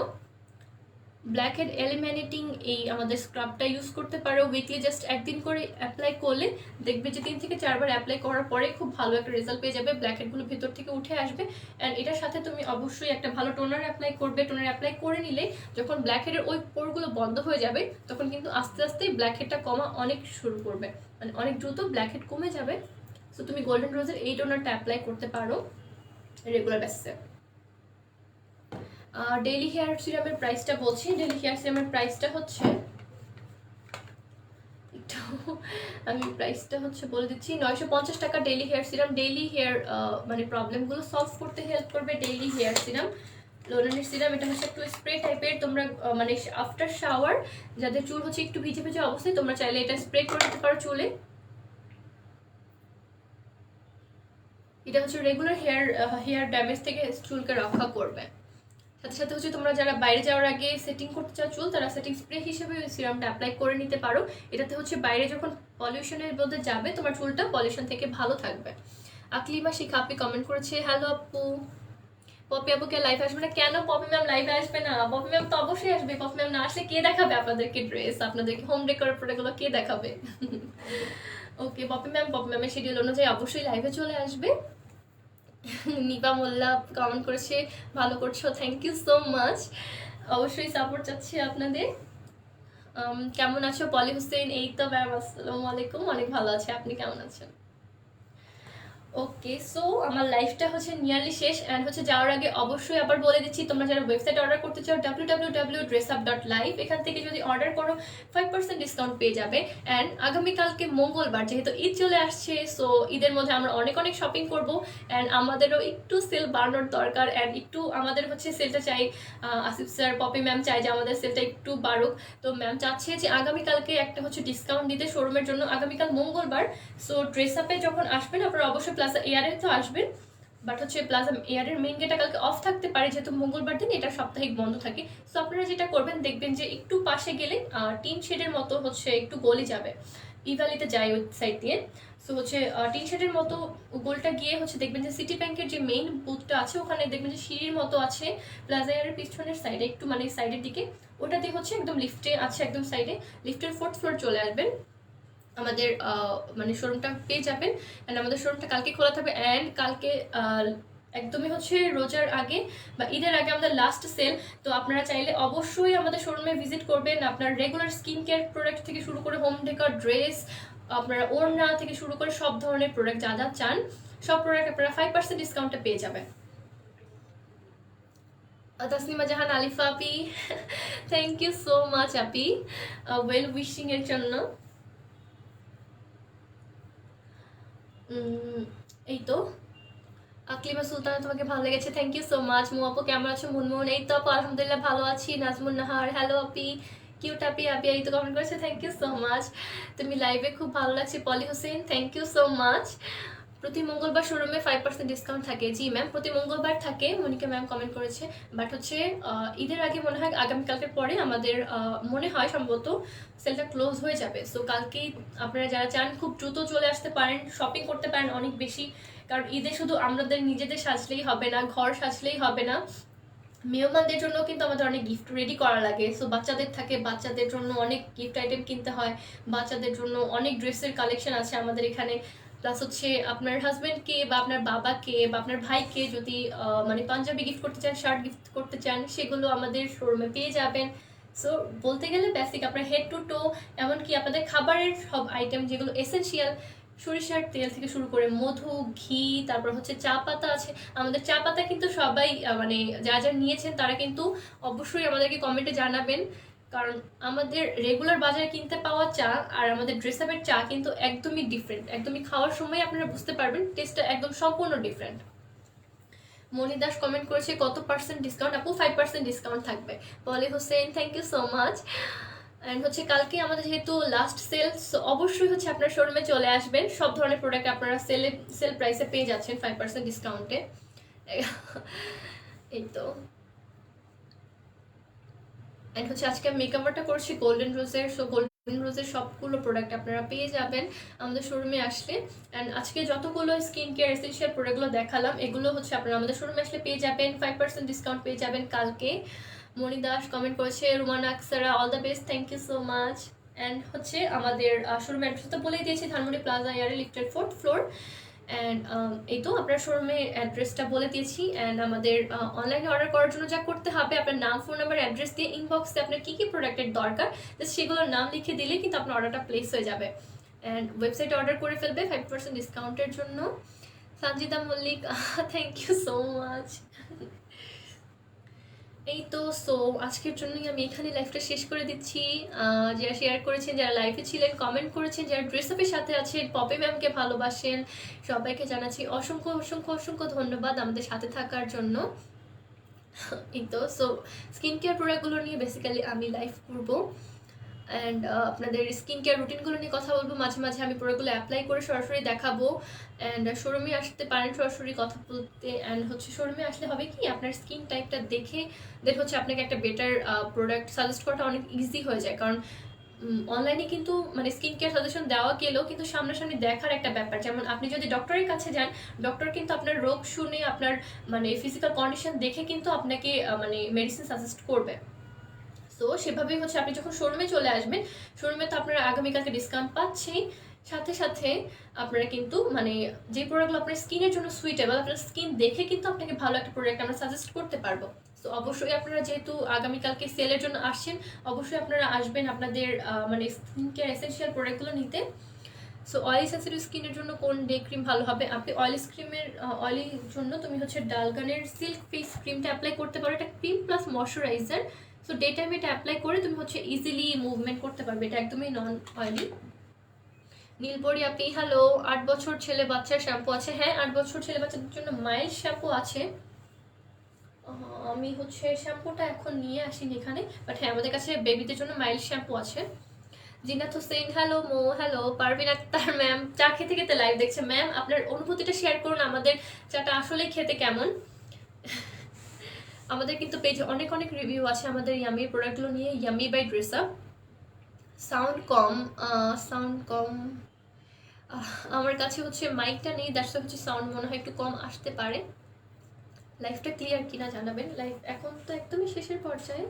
ব্ল্যাক হেড এলিমিনেটিং এই আমাদের স্ক্রাবটা ইউজ করতে পারো। উইকলি জাস্ট একদিন করে অ্যাপ্লাই করলে দেখবে যে 3 থেকে 4 বার অ্যাপ্লাই করার পরে খুব ভালো একটা রেজাল্ট পেয়ে যাবে, ব্ল্যাক হেডগুলো ভেতর থেকে উঠে আসবে। অ্যান্ড এটার সাথে তুমি অবশ্যই একটা ভালো টোনার অ্যাপ্লাই করবে। টোনার অ্যাপ্লাই করে নিলে যখন ব্ল্যাক হেডের ওই পোরগুলো বন্ধ হয়ে যাবে, তখন কিন্তু আস্তে আস্তে ব্ল্যাক হেডটা কমা অনেক শুরু করবে, মানে অনেক দ্রুত ব্ল্যাক হেড কমে যাবে। সো তুমি গোল্ডেন রোজের এই টোনারটা অ্যাপ্লাই করতে পারো রেগুলার বেসিসে। ডেইলি হেয়ার সিরামের প্রাইসটা বলছি। ডেইলি হেয়ার সিরামের প্রাইসটা হচ্ছে আমি প্রাইসটা হচ্ছে বলে দিচ্ছি, 950 টাকা daily hair serum. Daily hair মানে প্রবলেমগুলো সলভ করতে হেল্প করবে ডেইলি হেয়ার সিরাম, লোনানের সিরাম। এটা হচ্ছে একটু স্প্রে টাইপের, তোমরা মানে আফটার শাওয়ার যাদের চুল হচ্ছে একটু ভিজে ভিজে অবস্থায় তোমরা চাইলে এটা স্প্রে করে দিতে পারো চুলে। এটা হচ্ছে রেগুলার হেয়ার ড্যামেজ থেকে চুলকে রক্ষা করবে। সাথে সাথে হচ্ছে তোমরা যারা বাইরে যাওয়ার আগে সেটিং করতে চাও চুল, তারা সেটিং স্প্রে হিসেবে সিরামটা অ্যাপ্লাই করে নিতে পারো। এটাতে হচ্ছে বাইরে যখন পলিউশনের মধ্যে যাবে তোমার চুলটা পলিউশন থেকে ভালো থাকবে। আকলিমা শিখা আপনি কমেন্ট করেছে হ্যালো আপু, পপি আপুকে লাইভ আসবে না কেন? পপি ম্যাম লাইভে আসবে না? পপি ম্যাম তো অবশ্যই আসবে। পপি ম্যাম না আসলে কে দেখাবে আপনাদেরকে ড্রেস, আপনাদেরকে হোম ডেকোর প্রোডাক্টগুলো কে দেখাবে? ওকে, পপি ম্যামের শিডিউল অনুযায়ী অবশ্যই লাইভে চলে আসবে। নিপা মোল্লা কমেন্ট করেছে ভালো করছো, থ্যাংক ইউ সো মাচ। অবশ্যই সাপোর্ট চাচ্ছি আপনাদের। কেমন আছো পলি হোসেন? এই তো ম্যাম, আসসালামু আলাইকুম, অনেক ভালো আছে, আপনি কেমন আছেন? ওকে, সো আমার লাইফটা হচ্ছে নিয়ারলি শেষ। অ্যান্ড হচ্ছে যাওয়ার আগে অবশ্যই আবার বলে দিচ্ছি, তোমরা যারা ওয়েবসাইট অর্ডার করতে চাও www.dressup.live, এখান থেকে যদি অর্ডার করো 5% ডিসকাউন্ট পেয়ে যাবে। অ্যান্ড আগামীকালকে মঙ্গলবার, যেহেতু ঈদ চলে আসছে, সো ঈদের মধ্যে আমরা অনেক অনেক শপিং করব। অ্যান্ড আমাদেরও একটু সেল বাড়ানোর দরকার, অ্যান্ড একটু আমাদের হচ্ছে সেলটা চাই। আসিফ স্যার, পপি ম্যাম চাই যে আমাদের সেলটা একটু বাড়ুক। তো ম্যাম চাচ্ছে যে আগামীকালকে একটা হচ্ছে ডিসকাউন্ট দিতে শোরুমের জন্য, আগামীকাল মঙ্গলবার। সো ড্রেস আপে যখন আসবেন আপনারা অবশ্যই প্লাজা এয়ারে তো আসবেন, বাট হচ্ছে প্লাজা এয়ারের মেইন গেটটা কালকে অফ থাকতে পারে, যেহেতু মঙ্গলবার দিন এটা সাপ্তাহিক বন্ধ থাকে। সো আপনারা যেটা করবেন, দেখবেন যে একটু পাশে গেলে টিন শেডের মতো হচ্ছে একটু গলি যাবে, ইভালিতে যায় ওই সাইড দিয়ে। সো হচ্ছে টিন শেডের মতো গোলটা গিয়ে হচ্ছে দেখবেন যে সিটি ব্যাংকের যে মেইন বুথটা আছে, ওখানে দেখবেন যে সিঁড়ির মতো আছে প্লাজা এয়ারের পিছনের সাইডে, একটু মানে সাইডের দিকে, ওটা দিয়ে হচ্ছে একদম লিফটে আছে, একদম সাইডে লিফটের 4th ফ্লোর চলে আসবেন, আমাদের মানে শোরুমটা পেয়ে যাবেন। অ্যান্ড আমাদের শোরুমটা কালকে খোলা থাকবে। অ্যান্ড কালকে একদমই হচ্ছে রোজার আগে বা ঈদের আগে আমাদের লাস্ট সেল। তো আপনারা চাইলে অবশ্যই আমাদের শোরুমে ভিজিট করবেন। আপনার রেগুলার স্কিন কেয়ার প্রোডাক্ট থেকে শুরু করে হোম ডেকর, ড্রেস, আপনারা ওড়না থেকে শুরু করে সব ধরনের প্রোডাক্ট যা যা চান, সব প্রোডাক্ট আপনারা 5% ডিসকাউন্টে পেয়ে যাবেন। তাসনিমা জাহান আলিফা আপি, thank you so much Api well wishing এর জন্য। এই তো আকলিমা সুলতানা, তোমাকে ভালো লেগেছে, থ্যাংক ইউ সো মাচ। মু আপু কেমন আছো? মুনমুন, এই তো আপু আলহামদুলিল্লাহ ভালো আছি। নাজমুন নাহার, হ্যালো আপি, কিউট আপি, আপি এই তো কমেন্ট করেছে, থ্যাংক ইউ সো মাচ। তুমি লাইভে খুব ভালো লাগছে। Poly Hossain, thank you so much. প্রতি মঙ্গলবার শোরুমে 5% ডিসকাউন্ট থাকে। জি ম্যাম, প্রতি মঙ্গলবার থাকে, মনিকা ম্যাম কমেন্ট করেছে। বাট হচ্ছে ঈদের আগে মনে হয় আগামীকালকের পরে আমাদের মনে হয় সম্ভবত সেলটা ক্লোজ হয়ে যাবে। সো কালকেই আপনারা যারা চান খুব দ্রুত চলে আসতে পারেন, শপিং করতে পারেন অনেক বেশি। কারণ ঈদে শুধু আমাদের নিজেদের সাজলেই হবে না, ঘর সাজলেই হবে না, মেহমানদের জন্য কিন্তু আমাদের অনেক গিফট রেডি করা লাগে। সো বাচ্চাদের থাকে, বাচ্চাদের জন্য অনেক গিফট আইটেম কিনতে হয়, বাচ্চাদের জন্য অনেক ড্রেসের কালেকশন আছে আমাদের এখানে। প্লাস হচ্ছে আপনার হাজব্যান্ডকে বা আপনার বাবাকে বা আপনার ভাইকে যদি মানে পাঞ্জাবি গিফট করতে চান, শার্ট গিফট করতে চান, সেগুলো আমাদের শোরুমে পেয়ে যাবেন। সো বলতে গেলে বেসিক আপনার হেড টু টো, এমনকি আপনাদের খাবারের সব আইটেম যেগুলো এসেনশিয়াল, সরিষার তেল থেকে শুরু করে মধু, ঘি, তারপর হচ্ছে চা পাতা আছে। আমাদের চা পাতা কিন্তু সবাই মানে যারা যারা নিয়েছেন তারা কিন্তু অবশ্যই আমাদেরকে কমেন্টে জানাবেন, কারণ আমাদের রেগুলার বাজারে কিনতে পাওয়া চা আর আমাদের ড্রেস আপের চা কিন্তু একদমই ডিফারেন্ট। একদমই খাওয়ার সময় আপনারা বুঝতে পারবেন টেস্টটা একদম সম্পূর্ণ ডিফারেন্ট। মনি দাস কমেন্ট করেছে কত পার্সেন্ট ডিসকাউন্ট? আপু 5% ডিসকাউন্ট থাকবে। Poly Hossain, thank you so much. And হচ্ছে কালকে আমাদের যেহেতু লাস্ট সেল, অবশ্যই হচ্ছে আপনার শোরুমে চলে আসবেন। সব ধরনের প্রোডাক্ট আপনারা সেল প্রাইসে পেয়ে যাচ্ছেন 5% ডিসকাউন্টে। এই তো। অ্যান্ড হচ্ছে আজকে আমি মেকআপটা করছি গোল্ডেন রোজের। সো গোল্ডেন রোজের সবগুলো প্রোডাক্ট আপনারা পেয়ে যাবেন আমাদের শোরুমে আসলে। অ্যান্ড আজকে যতগুলো স্কিন কেয়ার এসেনশিয়াল প্রোডাক্টগুলো দেখালাম, এগুলো হচ্ছে আপনারা আমাদের শোরুমে আসলে পেয়ে যাবেন, 5% ডিসকাউন্ট পেয়ে যাবেন কালকে। মনি দাস কমেন্ট করেছে, Rumana Aksara, all the best, thank you so much. And হচ্ছে আমাদের শোরুম অ্যাড্রেস তো বলেই দিয়েছি, ধানমন্ডি প্লাজা এয়ারে লিফটের 4th ফ্লোর। অ্যান্ড এই তো আপনার শোরুমের অ্যাড্রেসটা বলে দিয়েছি। অ্যান্ড আমাদের অনলাইনে অর্ডার করার জন্য যা করতে হবে, আপনার নাম, ফোন নাম্বার, অ্যাড্রেস দিয়ে ইনবক্সে আপনার কী কী প্রোডাক্টের দরকার সেগুলোর নাম লিখে দিলেই কিন্তু আপনার অর্ডারটা প্লেস হয়ে যাবে। অ্যান্ড ওয়েবসাইটে অর্ডার করে ফেলবে 5% ডিসকাউন্টের জন্য। Sanjita Mallick, thank you so much. এই তো সো আজকের জন্যই আমি এখানে লাইভটা শেষ করে দিচ্ছি। যারা শেয়ার করেছেন, যারা লাইভে ছিলেন, কমেন্ট করেছেন, যারা ড্রেস আপের সাথে আছেন, পপি ম্যামকে ভালোবাসেন, সবাইকে জানাচ্ছি অসংখ্য অসংখ্য অসংখ্য ধন্যবাদ আমাদের সাথে থাকার জন্য। এই তো সো স্কিন কেয়ার প্রোডাক্টগুলো নিয়ে বেসিক্যালি আমি লাইভ করবো। অ্যান্ড আপনাদের স্কিন কেয়ার রুটিনগুলো নিয়ে কথা বলবো, মাঝে মাঝে আমি প্রোডাক্টগুলো অ্যাপ্লাই করে সরাসরি দেখাবো। অ্যান্ড শোরুমে আসতে পারেন সরাসরি কথা বলতে। অ্যান্ড হচ্ছে শোরুমে আসলে হবে কি, আপনার স্কিন টাইপটা দেখে দেন হচ্ছে আপনাকে একটা বেটার প্রোডাক্ট সাজেস্ট করাটা অনেক ইজি হয়ে যায়। কারণ অনলাইনে কিন্তু মানে স্কিন কেয়ার সাজেশন দেওয়া গেলেও কিন্তু সামনাসামনি দেখার একটা ব্যাপার। যেমন আপনি যদি ডক্টরের কাছে যান, ডক্টর কিন্তু আপনার রোগ শুনে, আপনার মানে ফিজিক্যাল কন্ডিশন দেখে কিন্তু আপনাকে মানে মেডিসিন সাজেস্ট করবে। তো সেভাবেই হচ্ছে আপনি যখন শোরুমে চলে আসবেন, শোরুমে তো আপনারা আগামীকালকে ডিসকাউন্ট পাচ্ছেই, সাথে সাথে আপনারা কিন্তু মানে যে প্রোডাক্টগুলো আপনার স্কিনের জন্য সুইটেবল, আপনার স্কিন দেখে কিন্তু আপনাকে ভালো একটা প্রোডাক্ট আমরা সাজেস্ট করতে পারবো। তো অবশ্যই আপনারা যেহেতু আগামীকালকে সেলের জন্য আসছেন, অবশ্যই আপনারা আসবেন আপনাদের মানে স্কিন কেয়ার এসেনশিয়াল প্রোডাক্টগুলো নিতে। সো অয়েলি সেন্সিটিভ স্কিনের জন্য কোন ডে ক্রিম ভালো হবে? আপনি অয়েলির জন্য তুমি হচ্ছে ডালগানের সিল্ক ফেস ক্রিমটা অ্যাপ্লাই করতে পারো। এটা cream plus moisturiser. So day টাইমে এটা অ্যাপ্লাই করে তুমি হচ্ছে ইজিলি মুভমেন্ট করতে পারবে, এটা একদমই নন অয়েলি। নীলপরি আপনি হ্যালো, 8 বছর ছেলে বাচ্চার শ্যাম্পু আছে? হ্যাঁ, 8 বছর ছেলে বাচ্চাদের জন্য মাইল্ড শ্যাম্পু আছে। আমি হচ্ছে শ্যাম্পুটা এখন নিয়ে আসিনি এখানে, বাট হ্যাঁ আমাদের কাছে বেবিদের জন্য মাইল্ড শ্যাম্পু আছে। জিনাত হোসেন হ্যালো, মো হ্যালো, পারভিন আক্তার ম্যাম চা খেতে খেতে লাইভ দেখছে। ম্যাম আপনার অনুভূতিটা শেয়ার করুন, আমাদের চাটা আসলে খেতে কেমন। আমাদের কিন্তু পেজে অনেক অনেক রিভিউ আছে আমাদের ইয়ামির প্রোডাক্টগুলো নিয়ে, Yami by dress up. Sound কম, সাউন্ড কম, আমার কাছে হচ্ছে মাইকটা নেই, দ্যাটস হচ্ছে সাউন্ড মনে হয় একটু কম আসতে পারে। লাইফটা ক্লিয়ার কিনা জানাবেন। লাইফ এখন তো একদমই শেষের পর্যায়ে।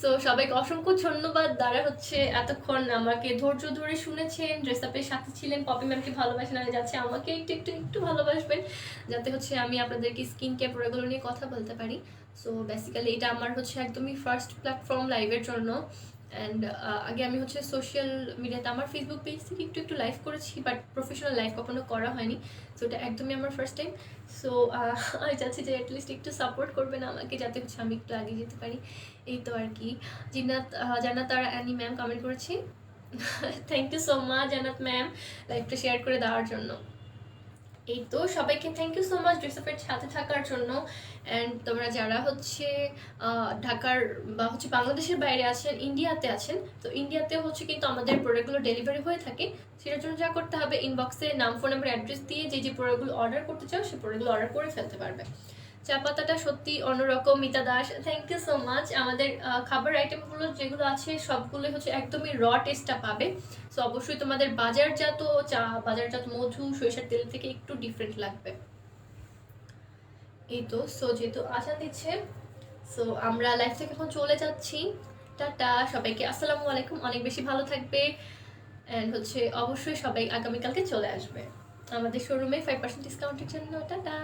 সো সবাইকে অসংখ্য ধন্যবাদ, দ্বারা হচ্ছে এতক্ষণ আমাকে ধৈর্য ধরে শুনেছেন, ড্রেস আপের সাথে ছিলেন। পপি ম্যামকে ভালোবাসেন আর যাচ্ছে আমাকে একটু একটু একটু ভালোবাসবেন, যাতে হচ্ছে আমি আপনাদেরকে স্কিন কেয়ার প্রোডাক্টগুলো নিয়ে কথা বলতে পারি। সো বেসিক্যালি এটা আমার হচ্ছে একদমই ফার্স্ট প্ল্যাটফর্ম লাইভের জন্য। অ্যান্ড আগে আমি হচ্ছে সোশ্যাল মিডিয়াতে আমার ফেসবুক পেজ থেকে একটু একটু লাইভ করেছি, বাট প্রফেশনাল লাইভ কখনো করা হয়নি। সো এটা একদমই আমার ফার্স্ট টাইম। সো আমি চাচ্ছি যে অ্যাটলিস্ট একটু সাপোর্ট করবেন আমাকে, যাতে হচ্ছে আমি একটু এগিয়ে যেতে পারি। এই তো আর কি। জান্নাত আর অ্যানি ম্যাম কমেন্ট করেছি। Thank you so much Jannat ma'am লাইভটা শেয়ার করে দেওয়ার জন্য। এই তো সবাইকে thank you so much dress আপের সাথে থাকার জন্য। অ্যান্ড তোমরা যারা হচ্ছে ঢাকার বা হচ্ছে বাংলাদেশের বাইরে আছেন, ইন্ডিয়াতে আছেন, তো ইন্ডিয়াতেও হচ্ছে কিন্তু আমাদের প্রোডাক্টগুলো ডেলিভারি হয়ে থাকে। সেটার জন্য যা করতে হবে, ইনবক্সে নাম, ফোন নাম্বার, অ্যাড্রেস দিয়ে যে যে প্রোডাক্টগুলো অর্ডার করতে চাও সেই প্রোডাক্টগুলো অর্ডার করে ফেলতে পারবে। চা পাতাটা সত্যি অন্যরকম। Mita Das thank you so much. আমাদের খাবার আইটেমগুলো যেগুলো আছে সবগুলোই হচ্ছে একদমই র টেস্টটা পাবে। সো অবশ্যই তোমাদের বাজারজাত চা, বাজারজাত মধু, সরিষার তেল থেকে একটু ডিফারেন্ট লাগবে। এই তো সো যেহেতু আশা দিচ্ছে, সো আমরা লাইফ থেকে এখন চলে যাচ্ছি। টাটা সবাইকে, আসসালামু আলাইকুম, অনেক বেশি ভালো থাকবে। অ্যান্ড হচ্ছে অবশ্যই সবাই আগামীকালকে চলে আসবে আমাদের শোরুমে 5% ডিসকাউন্টের জন্য। টাটা।